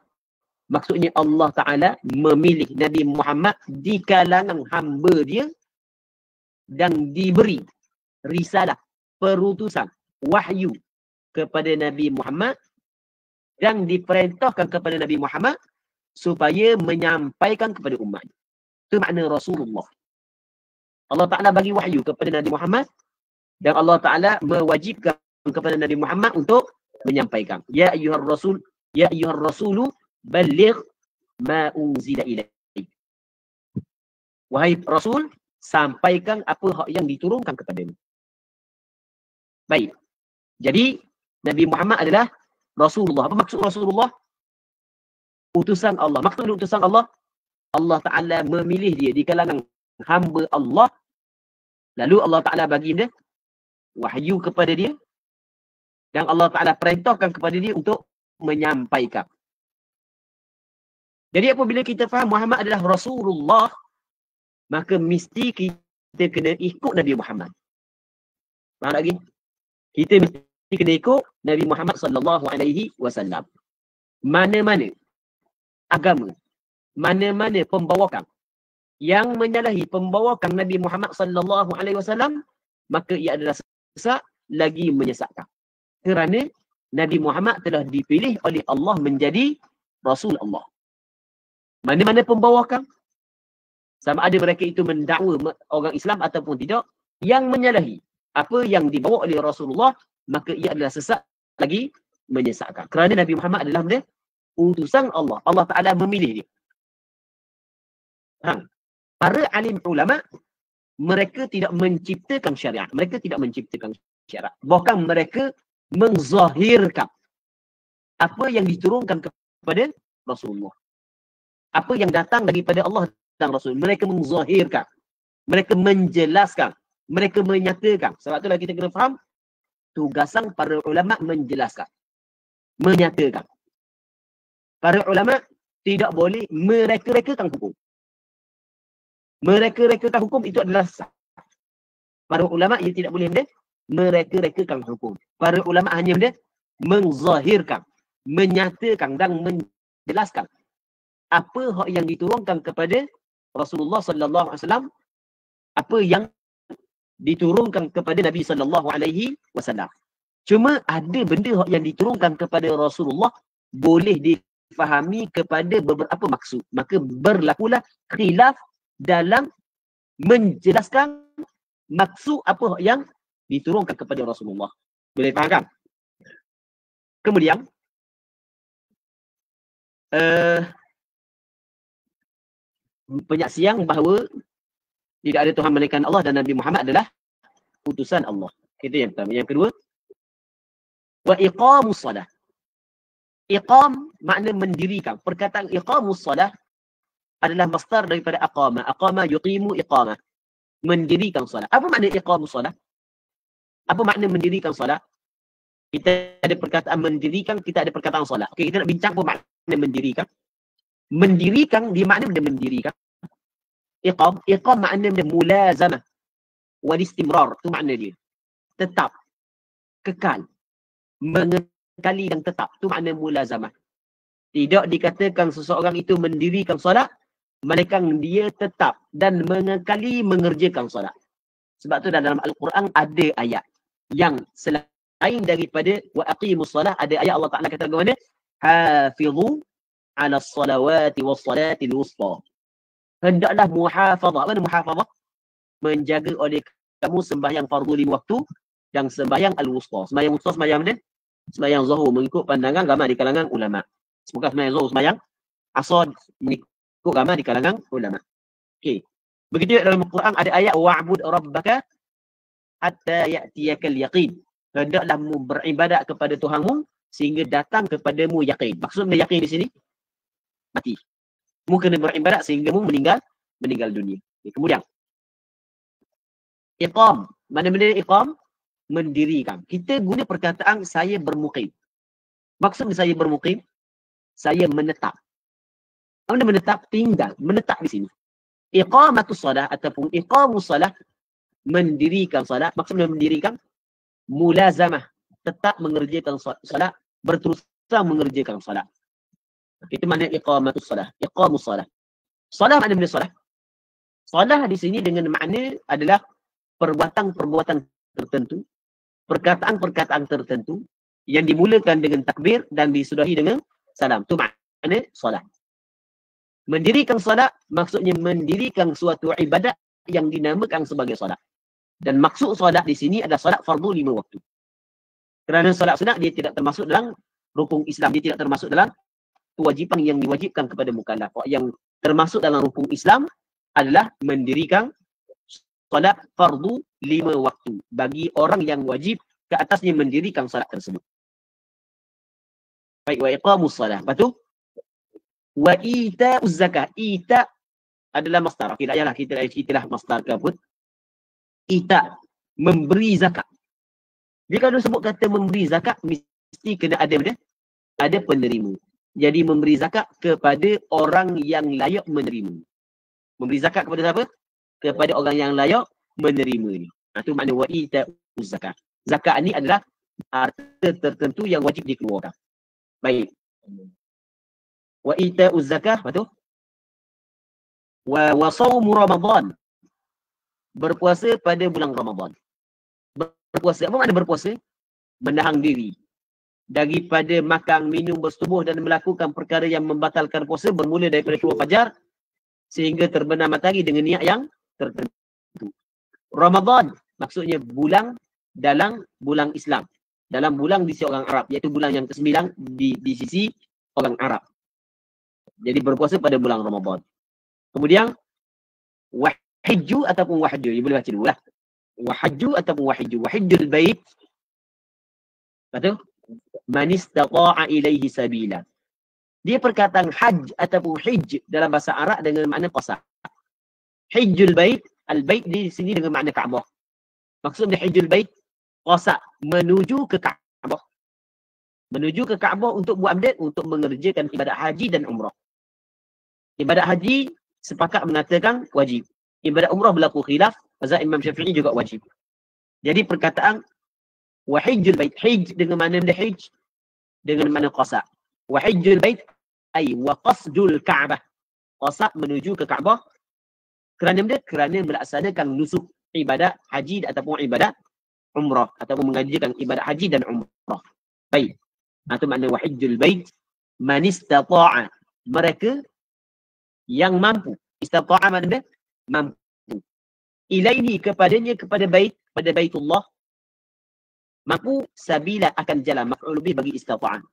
Maksudnya Allah Ta'ala memilih Nabi Muhammad di kalangan hamba dia dan diberi risalah, perutusan, wahyu kepada Nabi Muhammad dan diperintahkan kepada Nabi Muhammad supaya menyampaikan kepada umat. Itu makna Rasulullah. Allah Ta'ala bagi wahyu kepada Nabi Muhammad dan Allah Ta'ala mewajibkan kepada Nabi Muhammad untuk menyampaikan. Ya ayyuhar rasulu balligh ma unzila ilaik. Wahai Rasul, sampaikan apa hak yang diturunkan kepadamu. Baik. Jadi Nabi Muhammad adalah Rasulullah. Apa maksud Rasulullah? Utusan Allah. Maksud utusan Allah, Allah Ta'ala memilih dia di kalangan hamba Allah. Lalu Allah Ta'ala bagi dia wahyu kepada dia. Dan Allah Ta'ala perintahkan kepada dia untuk menyampaikan. Jadi apabila kita faham Muhammad adalah Rasulullah, maka mesti kita kena ikut Nabi Muhammad. Faham lagi? Kita mesti kena ikut Nabi Muhammad sallallahu alaihi wasallam. Mana-mana agama, mana-mana pembawakan yang menyalahi pembawakan Nabi Muhammad sallallahu alaihi wasallam, maka ia adalah sesat lagi menyesatkan. Kerana Nabi Muhammad telah dipilih oleh Allah menjadi Rasul Allah. Mana-mana pembawakan, sama ada mereka itu mendakwa orang Islam ataupun tidak, yang menyalahi apa yang dibawa oleh Rasulullah, maka ia adalah sesat lagi menyesatkan. Kerana Nabi Muhammad adalah dia utusan Allah. Allah Ta'ala memilih dia. Para alim ulama, mereka tidak menciptakan syariat. Mereka tidak menciptakan syariat. Bahkan mereka menzahirkan apa yang diturunkan kepada Rasulullah. Apa yang datang daripada Allah dan Rasul. Mereka menzahirkan. Mereka menjelaskan. Mereka menyatakan. Sebab itulah kita kena faham, tugasan para ulama menjelaskan. Menyatakan. Para ulama tidak boleh mereka-rekakan hukum. Mereka-rekakan hukum itu adalah sah. Para ulama ia tidak boleh benda mereka-rekakan hukum. Para ulama hanya benda menzahirkan, menyatakan dan menjelaskan apa hak yang diturunkan kepada Rasulullah sallallahu alaihi wasallam, apa yang diturunkan kepada Nabi sallallahu alaihi wasallam. Cuma ada benda hak yang diturunkan kepada Rasulullah boleh difahami kepada beberapa maksud. Maka berlakulah khilaf dalam menjelaskan maksud apa hak yang diturunkan kepada Rasulullah. Boleh faham kan? Kemudian penyaksian bahawa tidak ada Tuhan melainkan Allah dan Nabi Muhammad adalah utusan Allah. Itu yang pertama. Yang kedua, wa iqamus salah. Iqam makna mendirikan. Perkataan iqamus salah adalah masdar daripada aqama. Aqama yuqimu iqamah. Mendirikan salat. Apa makna iqamus salat? Apa makna mendirikan salat? Kita ada perkataan mendirikan, kita ada perkataan salat. Okey, kita nak bincang apa makna mendirikan. Mendirikan, dia makna benda mendirikan. Iqam makna benda mulazamah wal istimrar. Itu makna dia. Tetap. Kekal. Mengekali dan tetap. Itu makna mulazamah. Tidak dikatakan seseorang itu mendirikan salat, melainkan dia tetap dan mengekali mengerjakan salat. Sebab tu dalam Al-Quran ada ayat yang selain daripada wa aqimus salah, ada ayat Allah Ta'ala kata bagaimana? Hafizu ala salawati was salatil wusta. Hendaklah muhafazah. Apa muhafazah? Menjaga oleh kamu sembahyang fardu 5 waktu dan sembahyang al-wusta. Sembahyang wusta sembahyang mana? Sembahyang zuhur mengikut pandangan ramai di kalangan ulama. Bukan sembahyang zuhur, sembahyang asar mengikut ramai di kalangan ulama. Okey. Begitu dalam Al-Quran ada ayat wa'bud rabbaka hatta ya'tiyakal yaqin. Hendaklah beribadat kepada Tuhanmu sehingga datang kepadamu yaqin. Maksudnya yaqin di sini mati. Mu kena beribadat sehingga mu meninggal dunia. Kemudian iqam. Mana benda iqam? Mendirikan. Kita guna perkataan saya bermukim. Maksud saya bermukim, saya menetap. Apa menetap? Tinggal. Menetap di sini. Iqamatus salah ataupun iqamus salah, mendirikan salat. Maksudnya mendirikan mulazamah, tetap mengerjakan salat, berterusan mengerjakan salat. Itu makna iqamatus salah. Iqamus salah. Salah makna benda salah. Salah di sini dengan makna adalah perbuatan-perbuatan tertentu, perkataan-perkataan tertentu yang dimulakan dengan takbir dan disudahi dengan salam. Itu makna salat. Mendirikan salat maksudnya mendirikan suatu ibadat yang dinamakan sebagai salat. Dan maksud salat di sini adalah salat fardu 5 waktu. Kerana salat sunat dia tidak termasuk dalam rukun Islam, dia tidak termasuk dalam kewajipan yang diwajibkan kepada mukallaf. Yang termasuk dalam rukun Islam adalah mendirikan salat fardu 5 waktu bagi orang yang wajib ke atasnya mendirikan salat tersebut. Baik, wa iqamus salah. Lepas tu wa ita'uz zakah. Ita' adalah masdar. Okey, tak payahlah kita lah masdar ke apa. Ita', memberi zakat. Dia kalau sebut kata memberi zakat, mesti kena ada penerima. Jadi memberi zakat kepada orang yang layak menerima. Memberi zakat kepada siapa? Kepada orang yang layak menerimanya. Itu makna wa ita'uz zakah. Zakat ni adalah harta tertentu yang wajib dikeluarkan. Baik. Wa ita'uz zakah, betul? Wa shaumu Ramadan. Berpuasa pada bulan Ramadan. Berpuasa, apa makna berpuasa? Menahan diri daripada makan, minum, bersetubuh dan melakukan perkara yang membatalkan puasa bermula daripada keluar fajar sehingga terbenam matahari dengan niat yang tertentu. Ramadan maksudnya bulan dalam bulan Islam. Dalam bulan di sisi orang Arab, iaitu bulan yang ke-9 di sisi orang Arab. Jadi berpuasa pada bulan Ramadan. Kemudian wahiju ataupun wahju, dia boleh baca dulu lah. Wahaju ataupun wahiju. Wahijul bait. Betul? Man istata'a ilaihi sabila. Dia perkataan haj ataupun hij dalam bahasa Arab dengan makna qasah. Hijjul bait, al-bait di sini dengan makna Kaabah. Maksudnya hijjul bait, qasah, menuju ke Kaabah. Menuju ke Kaabah untuk buat update, untuk mengerjakan ibadat haji dan umrah. Ibadat haji sepakat mengatakan wajib. Ibadat umrah berlaku khilaf, mazhab Imam Syafi'i juga wajib. Jadi perkataan wahijjul bait, hij dengan mana dia hij? Dengan mana qasa. Wahijjul bait ay wa qasdul Ka'bah. Qasa menuju ke Kaabah kerana dia kerana melaksanakan nusuk ibadat haji ataupun ibadat umrah ataupun mengajikan ibadat haji dan umrah. Baik. Itu makna wahijjul bait man istata'a, mereka yang mampu. Istata'a makna dia mampu. Ilaihi kepadanya, kepada bait, pada baitullah, mampu sabila akan jalan, maf'ul bih bagi istata'a.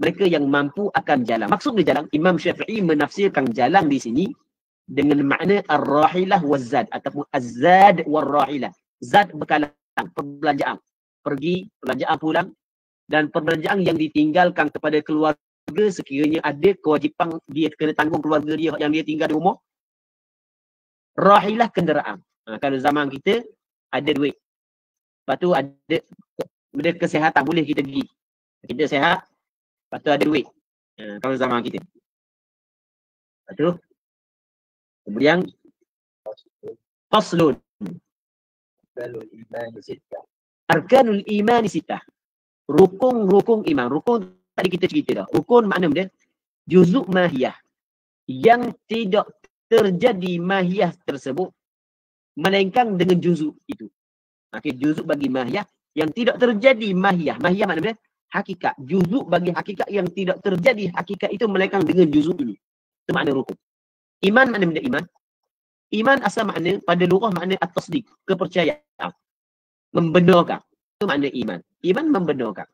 Mereka yang mampu akan jalan. Maksud dia jalan, Imam Syafi'i menafsirkan jalan di sini dengan makna ar-rahilah waz-zad ataupun az-zad war-rahilah. Zad bekalan, perbelanjaan. Pergi, perbelanjaan pulang, dan perbelanjaan yang ditinggalkan kepada keluarga sekiranya ada kewajipan dia kena tanggung keluarga dia yang dia tinggal di rumah. Rahilah kenderaan. Kalau zaman kita ada duit. Lepas tu ada kesihatan, boleh kita pergi. Kita sihat, lepas tu ada duit. Kalau zaman kita. Lepas tu kemudian faslun arkanul iman sittah. Rukun-rukun iman. Rukun tadi kita cerita dah. Rukun makna dia juzuk mahiyah yang tidak terjadi mahiyah tersebut melainkan dengan juzuk itu. Okay, juzuk bagi mahiyah yang tidak terjadi mahiyah. Mahiyah makna dia hakikat. Juzuk bagi hakikat yang tidak terjadi hakikat itu melainkan dengan juzuk ini. Itu makna rukun. Iman makna benda iman. Iman asal makna pada lughah makna at-tasdiq, kepercayaan. Membenarkan. Itu makna iman. Iman membenarkan.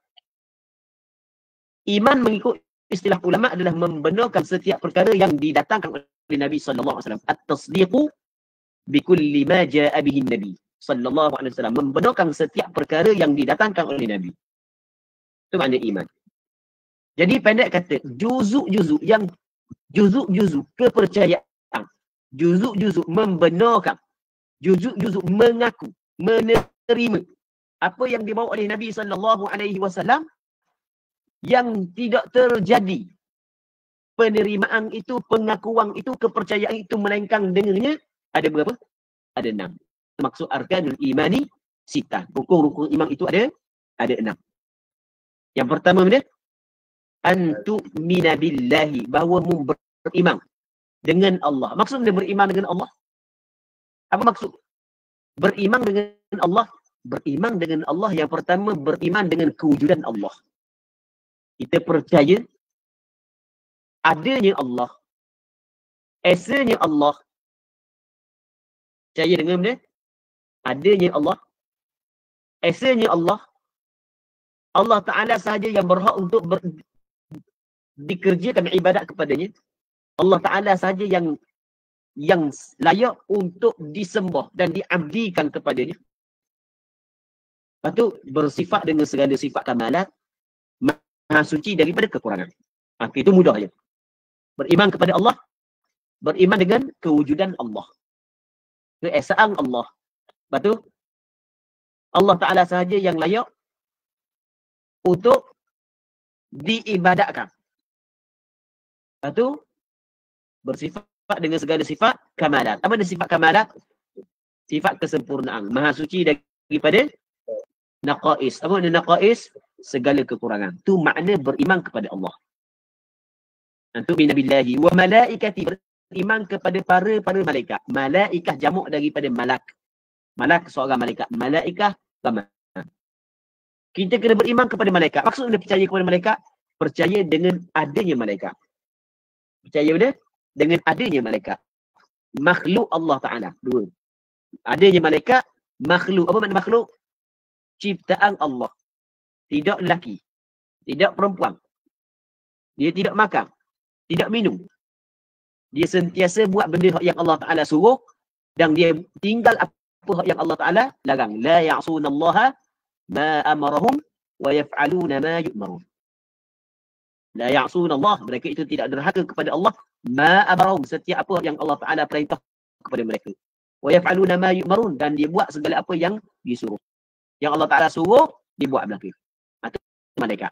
Iman mengikut istilah ulama adalah membenarkan setiap perkara yang didatangkan oleh Nabi sallallahu alaihi wasallam. At-tasdiqu bi kulli ma jaa bihi Nabi sallallahu alaihi wasallam. Membenarkan setiap perkara yang didatangkan oleh Nabi. Itu makna iman. Jadi pendek kata, juzuk-juzuk yang juzuk-juzuk kepercayaan, juzuk-juzuk membenarkan, juzuk-juzuk mengaku, menerima apa yang dibawa oleh Nabi sallallahu alaihi wasallam yang tidak terjadi penerimaan itu, pengakuan itu, kepercayaan itu melainkan dengannya ada berapa? Ada 6. Maksud arkanul imani sittah. Rukun-rukun iman itu ada 6. Yang pertama dia antu'mina billahi, bahawa beriman dengan Allah. Maksud dia beriman dengan Allah? Apa maksud? Beriman dengan Allah. Beriman dengan Allah yang pertama, beriman dengan kewujudan Allah. Kita percaya adanya Allah, esanya Allah. Percaya dengan benda? Adanya Allah, esanya Allah. Allah Ta'ala sahaja yang berhak untuk dikerjakan ibadat kepadanya. Allah Ta'ala sahaja yang layak untuk disembah dan diabdikan kepadanya. Lepas tu bersifat dengan segala sifat kamalat, maha suci daripada kekurangan. Itu mudah je. Beriman kepada Allah, beriman dengan kewujudan Allah, keesaan Allah. Lepas tu Allah Ta'ala sahaja yang layak untuk diibadatkan. Lepas tu bersifat dengan segala sifat kamalat. Apa dia sifat kamalat? Sifat kesempurnaan. Maha suci daripada naqais. Apa makna naqais? Segala kekurangan. Tu makna beriman kepada Allah. Antu binabillahi wa malaikati, beriman kepada para malaikat. Malaikah jamak daripada malak. Malak seorang malaikat. Malaikah ramai. Kita kena beriman kepada malaikat. Maksud dia percaya kepada malaikat? Percaya dengan adanya malaikat. Percaya benda? Dengan adanya malaikat. Makhluk Allah Ta'ala. Dua. Adanya malaikat, makhluk. Apa makna makhluk? Ciptaan Allah. Tidak lelaki, tidak perempuan. Dia tidak makan, tidak minum. Dia sentiasa buat benda yang Allah Ta'ala suruh dan dia tinggal apa yang Allah Ta'ala larang. La ya'sunallaha ma amarahum wa yaf'aluna ma yu'marun. La ya'sunallah, mereka itu tidak derhaka kepada Allah. Ma amarahum, setiap apa yang Allah Ta'ala perintah kepada mereka. Wa yaf'aluna ma yu'marun, dan dia buat segala apa yang disuruh. Yang Allah Ta'ala suruh, dia buat belaka. Itu malaikat.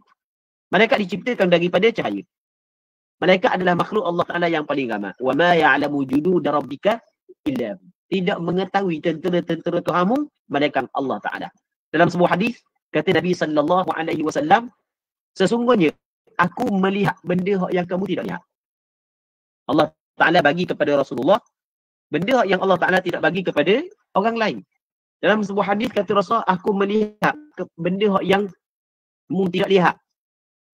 Malaikat diciptakan daripada cahaya. Malaikat adalah makhluk Allah Ta'ala yang paling ramai. Wa ma ya'lamu junuda rabbika illa hu. Tidak mengetahui tentera-tentera Tuhanmu malaikat Allah Ta'ala. Dalam sebuah hadis kata Nabi sallallahu alaihi wasallam, sesungguhnya aku melihat benda yang kamu tidak lihat. Allah Ta'ala bagi kepada Rasulullah benda yang Allah Ta'ala tidak bagi kepada orang lain. Dalam sebuah hadis kata Rasul, aku melihat benda yang kamu tidak lihat.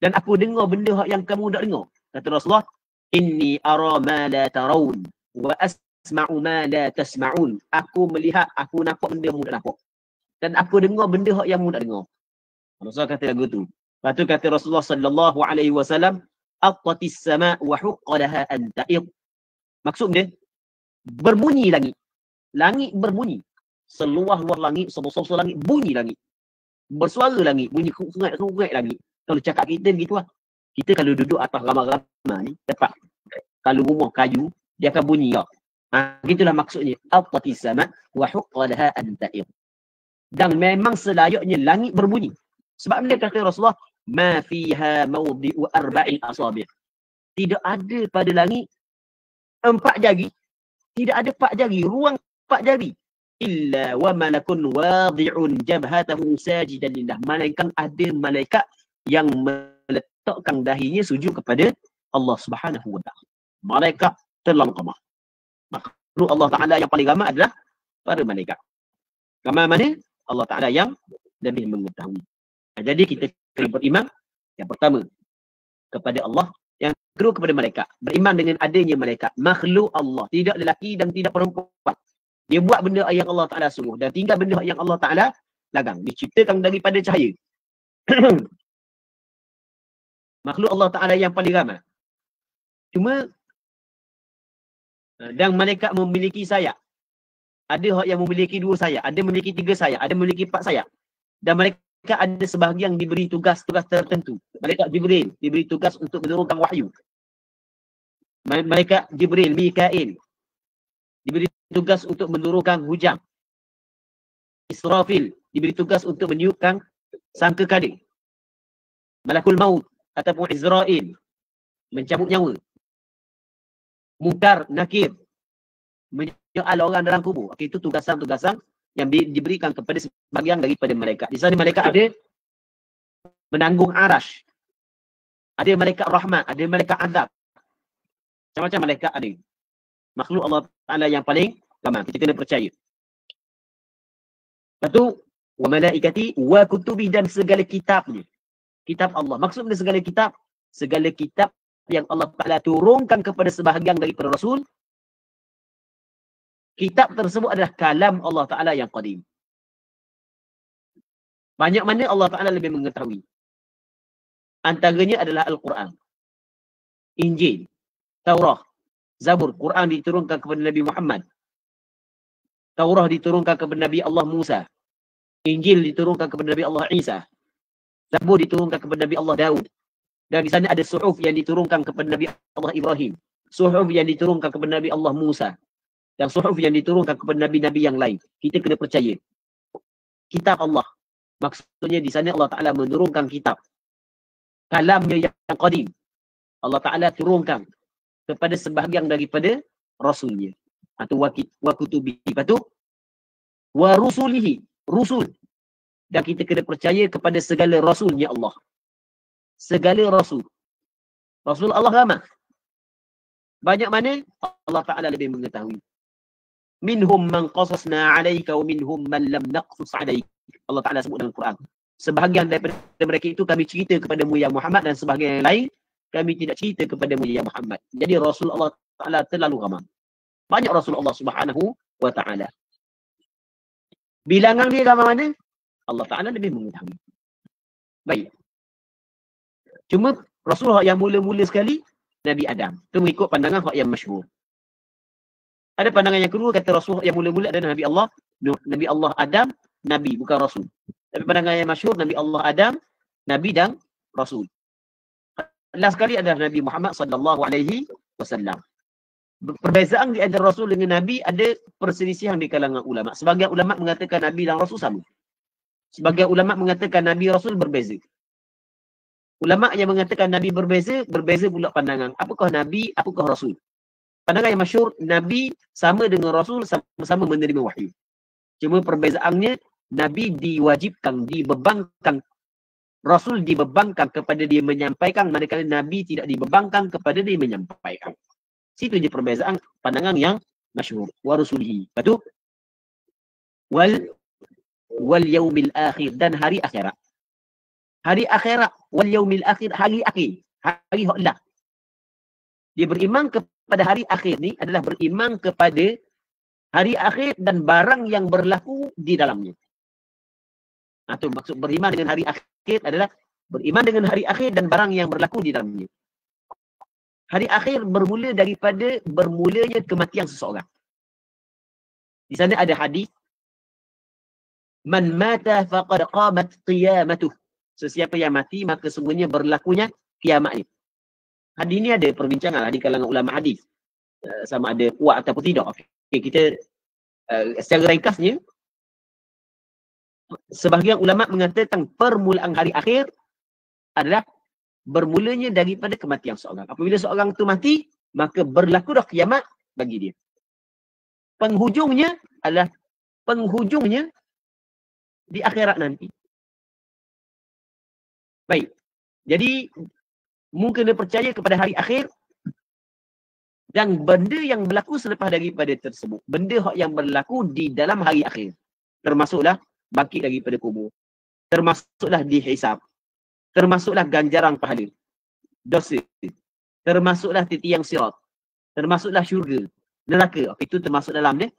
Dan aku dengar benda yang kamu tak dengar. Kata Rasulullah, inni ara ma la tarawun wa asma'u ma la tasma'un. Aku melihat, aku nampak benda yang kamu tak nampak. Dan aku dengar benda yang kamu tak dengar. Rasulullah kata lagu tu. Lepas tu kata Rasulullah sallallahu alaihi wasallam, attatis sama' wa huqqalaha an ta'id. Maksud dia, berbunyi langit. Langit berbunyi. Seluas-luas langit, sebesar-besar langit, bunyi langit. Bersuara langit, bunyi kungat-kungat langit. Kalau cakap kita begitu lah. Kita kalau duduk atas ramah-ramah ni, dapat. Kalau rumah kayu, dia akan bunyi ya. Gitulah maksudnya. Attatis sama' wa huqqalaha an ta'id. Dan memang selayaknya langit berbunyi. Sebab dia kata Rasulullah, ma fiha mawdi'u arba'in asabi'. Tidak ada pada langit 4 jari. Tidak ada 4 jari, ruang 4 jari. Illa wa malakun wadi'un jabhatahu sajidan lillah. Malaikat ada malaikat yang meletakkan dahinya sujud kepada Allah Subhanahu wa taala. Malaikat terlalu ramah. Makhluk Allah Taala yang paling ramah adalah para malaikat. Ramai mana? Allah Taala yang lebih mengetahui. Jadi kita kena beriman yang pertama kepada Allah, yang kedua kepada malaikat. Beriman dengan adanya malaikat, makhluk Allah, tidak lelaki dan tidak perempuan. Dia buat benda yang Allah Ta'ala suruh dan tinggal benda yang Allah Ta'ala larang. Diciptakan daripada cahaya. Makhluk Allah Ta'ala yang paling ramai. Cuma, dan malaikat memiliki sayap. Ada yang memiliki 2 sayap, ada memiliki 3 sayap, ada memiliki 4 sayap. Dan malaikat ada sebahagian diberi tugas-tugas tertentu. Malaikat Jibril diberi tugas untuk menurunkan wahyu. Malaikat Jibril, Mikail diberi tugas untuk menurunkan hujan. Israfil diberi tugas untuk meniupkan sangkakala. Malakul maut ataupun Israel mencabut nyawa. Munkar, Nakir menyoal orang dalam kubur. Itu tugasan-tugasan yang diberikan kepada sebahagian daripada malaikat. Di sana malaikat ada menanggung arash. Ada malaikat rahmat, ada malaikat adab. Macam-macam malaikat ada. Makhluk Allah Ta'ala yang paling ramai. Kita kena percaya. Lepas tu, wa malaikati wa kutubi, dan segala kitabnya. Kitab Allah. Maksudnya segala kitab yang Allah Ta'ala turunkan kepada sebahagian daripada Rasul. Kitab tersebut adalah kalam Allah Ta'ala yang qadim. Banyak mana Allah Ta'ala lebih mengetahui. Antaranya adalah Al-Quran, Injil, Taurah, Zabur. Quran diturunkan kepada Nabi Muhammad. Taurah diturunkan kepada Nabi Allah Musa. Injil diturunkan kepada Nabi Allah Isa. Zabur diturunkan kepada Nabi Allah Daud. Dan di sana ada suhuf yang diturunkan kepada Nabi Allah Ibrahim. Suhuf yang diturunkan kepada Nabi Allah Musa. Dan suhuf yang diturunkan kepada Nabi-Nabi yang lain. Kita kena percaya. Kitab Allah. Maksudnya di sana Allah Ta'ala menurunkan kitab. Kalamnya yang qadim. Allah Ta'ala turunkan kepada sebahagian daripada Rasulnya. Atau wa kutubi. Lepas tu, wa rusulihi. Rusul. Dan kita kena percaya kepada segala Rasulnya Allah. Segala Rasul. Rasul Allah ramah. Banyak mana? Allah Ta'ala lebih mengetahui. Minhum man qasasna alaika wa minhum man lam naqsus alaik. Allah Ta'ala sebut dalam Quran. Sebahagian daripada mereka itu kami cerita kepadamu ya Muhammad, dan sebahagian yang lain kami tidak cerita kepadamu ya Muhammad. Jadi Rasul Allah Ta'ala terlalu ramai. Banyak Rasul Allah Subhanahu wa Ta'ala. Bilangan dia ramai mana? Allah Ta'ala lebih mengetahui. Baik. Cuma Rasulullah yang mula-mula sekali, Nabi Adam. Itu mengikut pandangan hak yang masyhur. Ada pandangan yang kedua, kata Rasulullah yang mula-mula adalah Nabi Allah Nuh. Nabi Allah Adam, Nabi, bukan Rasul. Tapi pandangan yang masyhur, Nabi Allah Adam, Nabi dan Rasul. Last sekali adalah Nabi Muhammad sallallahu alaihi wasallam. Perbezaan di antara Rasul dengan Nabi ada perselisihan di kalangan ulama. Sebagian ulama mengatakan Nabi dan Rasul sama. Sebagian ulama mengatakan Nabi Rasul berbeza. Ulama yang mengatakan Nabi berbeza, berbeza pula pandangan. Apakah Nabi, apakah Rasul? Pandangan yang masyhur, Nabi sama dengan Rasul sama-sama menerima wahyu. Cuma perbezaannya, Nabi diwajibkan, dibebankan, Rasul dibebankan kepada dia menyampaikan, manakala Nabi tidak dibebankan kepada dia menyampaikan. Situ je perbezaan pandangan yang masyhur. Wa rusulihi. Lepas tu, wal yaumil akhir, dan hari akhirat. Hari akhirat, wal yaumil akhir, hari akhir, hari Allah. Dia beriman kepada hari akhir ni adalah beriman kepada hari akhir dan barang yang berlaku di dalamnya. Itu maksud beriman dengan hari akhir adalah beriman dengan hari akhir dan barang yang berlaku di dalamnya. Hari akhir bermula daripada bermulanya kematian seseorang. Di sana ada hadis, man mata faqad qamat qiyamatuh. Sesiapa yang mati maka sungguhnya berlakunya kiamat. Hadis ni ada perbincangan di kalangan ulama hadis. Sama ada kuat ataupun tidak. Okay, kita secara ringkasnya, sebahagian ulama mengatakan permulaan hari akhir adalah bermulanya daripada kematian seorang. Apabila seorang itu mati, maka berlaku dah kiamat bagi dia. Penghujungnya adalah penghujungnya di akhirat nanti. Baik. Jadi mungkin dia percaya kepada hari akhir dan benda yang berlaku selepas daripada tersebut. Benda yang berlaku di dalam hari akhir. Termasuklah bangkit daripada kubur. Termasuklah dihisab. Termasuklah ganjaran pahala. Dosa. Termasuklah titiang sirat. Termasuklah syurga. Neraka. Itu termasuk dalam dia.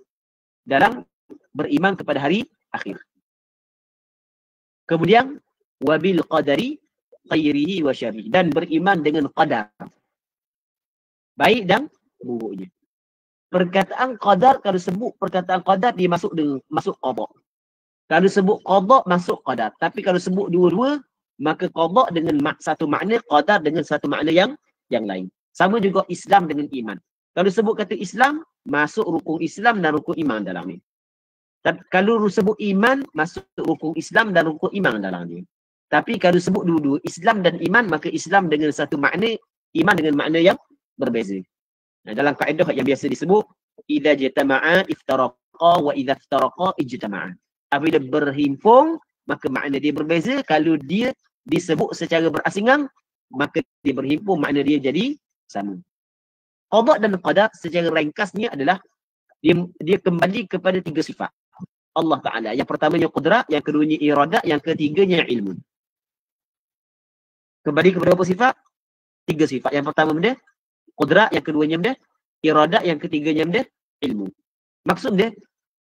Dalam beriman kepada hari akhir. Kemudian, wabil qadari khairihi wa syarrihi, dan beriman dengan qadar. Baik dan buruknya. Perkataan qadar, kalau sebut perkataan qadar, dia masuk qada. Kalau sebut qada, masuk qadar. Tapi kalau sebut dua-dua, maka qada dengan satu makna, qadar dengan satu makna yang lain. Sama juga Islam dengan iman. Kalau sebut kata Islam, masuk rukun Islam dan rukun iman dalam ni. Tapi kalau sebut iman, masuk rukun Islam dan rukun iman dalam ni. Tapi kalau sebut dua-dua, Islam dan iman, maka Islam dengan satu makna, iman dengan makna yang berbeza. Nah, dalam kaedah yang biasa disebut, idza jatama'a iftaraqa wa idza iftaraqa ijtama'a. Apabila berhimpun, maka makna dia berbeza. Kalau dia disebut secara berasingan, maka dia berhimpun, makna dia jadi sama. Qada dan qadar secara ringkasnya adalah dia kembali kepada tiga sifat Allah Ta'ala. Yang pertamanya qudrat, yang keduanya iradat, yang ketiganya ilmu. Kembali kepada apa sifat? Tiga sifat. Yang pertama benda qudrat, yang keduanya benda iradat, yang ketiganya benda ilmu. Maksud dia,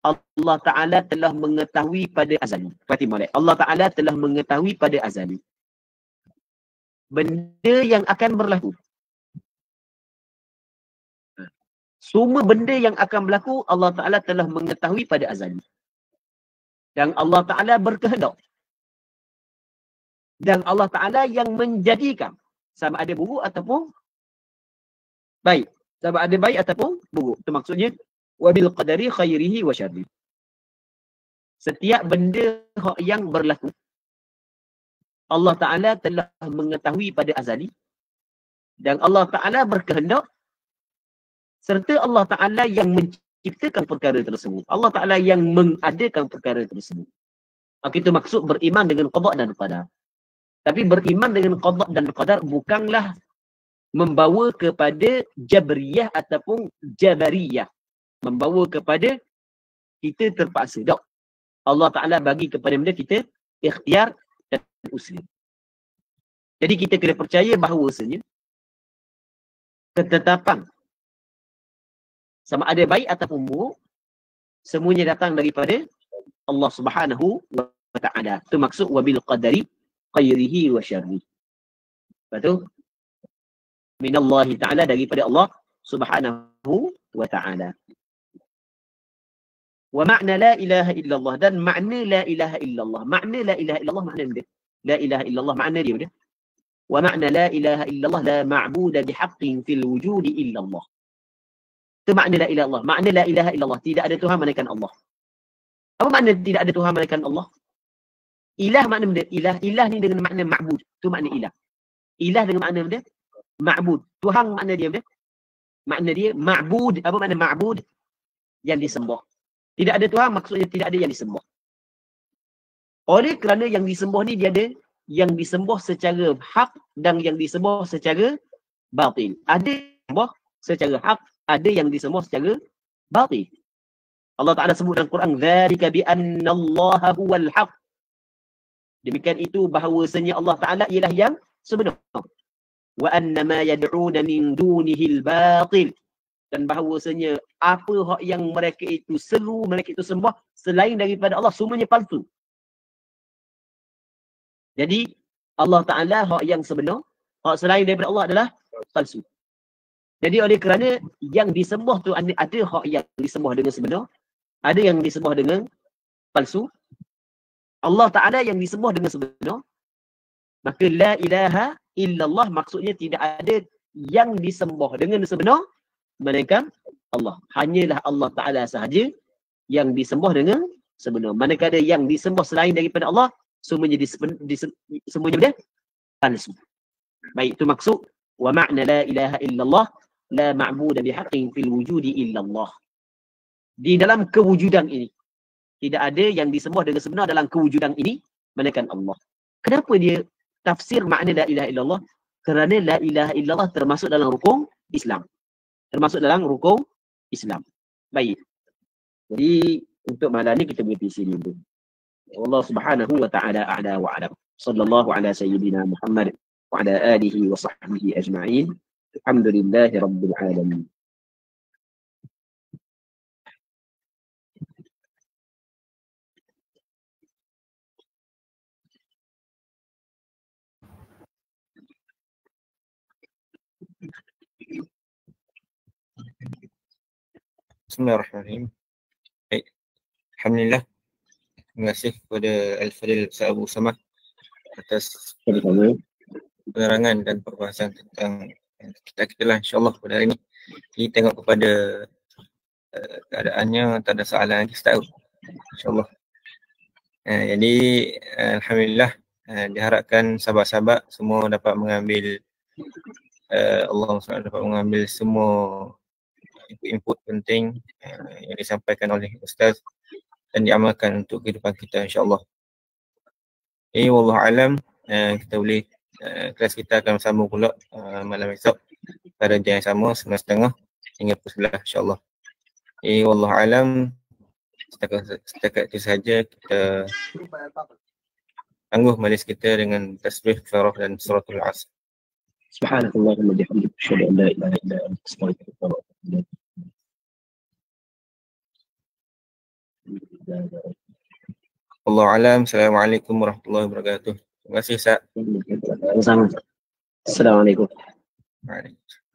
Allah Ta'ala telah mengetahui pada azali. Perhati molek. Allah Ta'ala telah mengetahui pada azali benda yang akan berlaku. Semua benda yang akan berlaku, Allah Ta'ala telah mengetahui pada azali. Dan Allah Ta'ala berkehendak. Dan Allah Ta'ala yang menjadikan sama ada buruk ataupun baik. Sama ada baik ataupun buruk. Itu maksudnya wabil qadari khairihi wa syarrihi. Setiap benda yang berlaku, Allah Ta'ala telah mengetahui pada azali. Dan Allah Ta'ala berkehendak, serta Allah Ta'ala yang menciptakan perkara tersebut. Allah Ta'ala yang mengadakan perkara tersebut. Itu maksud beriman dengan qada dan qadar. Tapi beriman dengan qada dan qadar bukanlah membawa kepada jabriyah ataupun jabariyah. Membawa kepada kita terpaksa. Tak. Allah Ta'ala bagi kepada benda kita ikhtiar dan usaha. Jadi kita kena percaya bahawasanya ketetapan sama ada baik ataupun buruk, semuanya datang daripada Allah Subhanahu wa Ta'ala. Itu maksud wabil qadari khairihi wa syarrihi. Lepas tu, minallahi ta'ala, daripada Allah Subhanahu wa Ta'ala. Wa makna la ilaha illallah, dan makna la ilaha illallah. Makna la ilaha illallah, makna dia. La ilaha illallah, makna dia. Wa makna la ilaha illallah, la ma'buda bihaqqin fil wujudi illallah. Itu makna la ilaha illallah. Makna la ilaha illallah, tidak ada Tuhan melainkan Allah. Apa makna tidak ada Tuhan melainkan Allah? Ilah makna benda. Ilah ni dengan makna ma'bud. Itu makna ilah. Ilah dengan makna dia ma'bud. Tuhan makna dia apa? Makna dia ma'bud. Apa makna ma'bud? Yang disembah. Tidak ada Tuhan, maksudnya tidak ada yang disembah. Oleh kerana yang disembah ni dia ada yang disembah secara hak dan yang disembah secara batil. Ada yang disembah secara hak, ada yang disembah secara batil. Allah Ta'ala sebut dalam Quran, "Dzalika bi anna Allaha huwal haq." Demikian itu bahawasanya Allah Ta'ala ialah yang sebenar. Wa anna ma yad'una min dunihil batil. Dan bahawasanya apa hak yang mereka itu seru, mereka itu sembah selain daripada Allah, semuanya palsu. Jadi Allah Ta'ala hak yang sebenar, hak selain daripada Allah adalah palsu. Jadi oleh kerana yang disembah tu ada hak yang disembah dengan sebenar, ada yang disembah dengan palsu. Allah Ta'ala yang disembah dengan sebenar, maka la ilaha illallah maksudnya tidak ada yang disembah dengan sebenar melainkan Allah. Hanyalah Allah Ta'ala sahaja yang disembah dengan sebenar. Manakala yang disembah selain daripada Allah, semuanya semuanya palsu. Baik, itu maksud wa ma'na la ilaha illallah la ma'budu bihaqqin fil wujudi illallah. Di dalam kewujudan ini tidak ada yang disembah dengan sebenar dalam kewujudan ini melainkan Allah. Kenapa dia tafsir makna la ilaha illallah? Kerana la ilaha illallah termasuk dalam rukun Islam. Termasuk dalam rukun Islam. Baik. Jadi untuk malam ni kita berhenti sini dulu. Allah Subhanahu wa ta'ala a'la wa a'lam. Sallallahu ala sayyidina Muhammad wa ala alihi wa sahbihi ajma'in. Alhamdulillahi rabbil alamin. Bismillahirrahmanirrahim. Baik. Alhamdulillah. Terima kasih kepada Al-Fadil Ustaz Abu Samah atas penerangan dan perbahasan tentang kita lah, insyaAllah pada hari ini. Kita tengok kepada keadaannya, tak ada soalan lagi, tak tahu, insyaAllah. Jadi Alhamdulillah, diharapkan sahabat-sahabat semua dapat mengambil Allah SWT dapat mengambil semua input penting yang disampaikan oleh Ustaz dan diamalkan untuk kehidupan kita, insyaAllah. Wallahu alam, kita boleh kelas kita akan bersambung pula malam esok pada jam yang sama 9.30 hingga pukul 11, insyaAllah. Wallahu alam, setakat itu sahaja kita tangguh majlis kita dengan tasbih, kafarah dan suratul asr. Subhanallahumma bihamdika asyhadu an la ilaha illa anta astaghfiruka wa atubu ilaik. Wallahu alam. Assalamualaikum warahmatullahi wabarakatuh. Terima kasih, Ustaz. Assalamualaikum. Waalaikumsalam.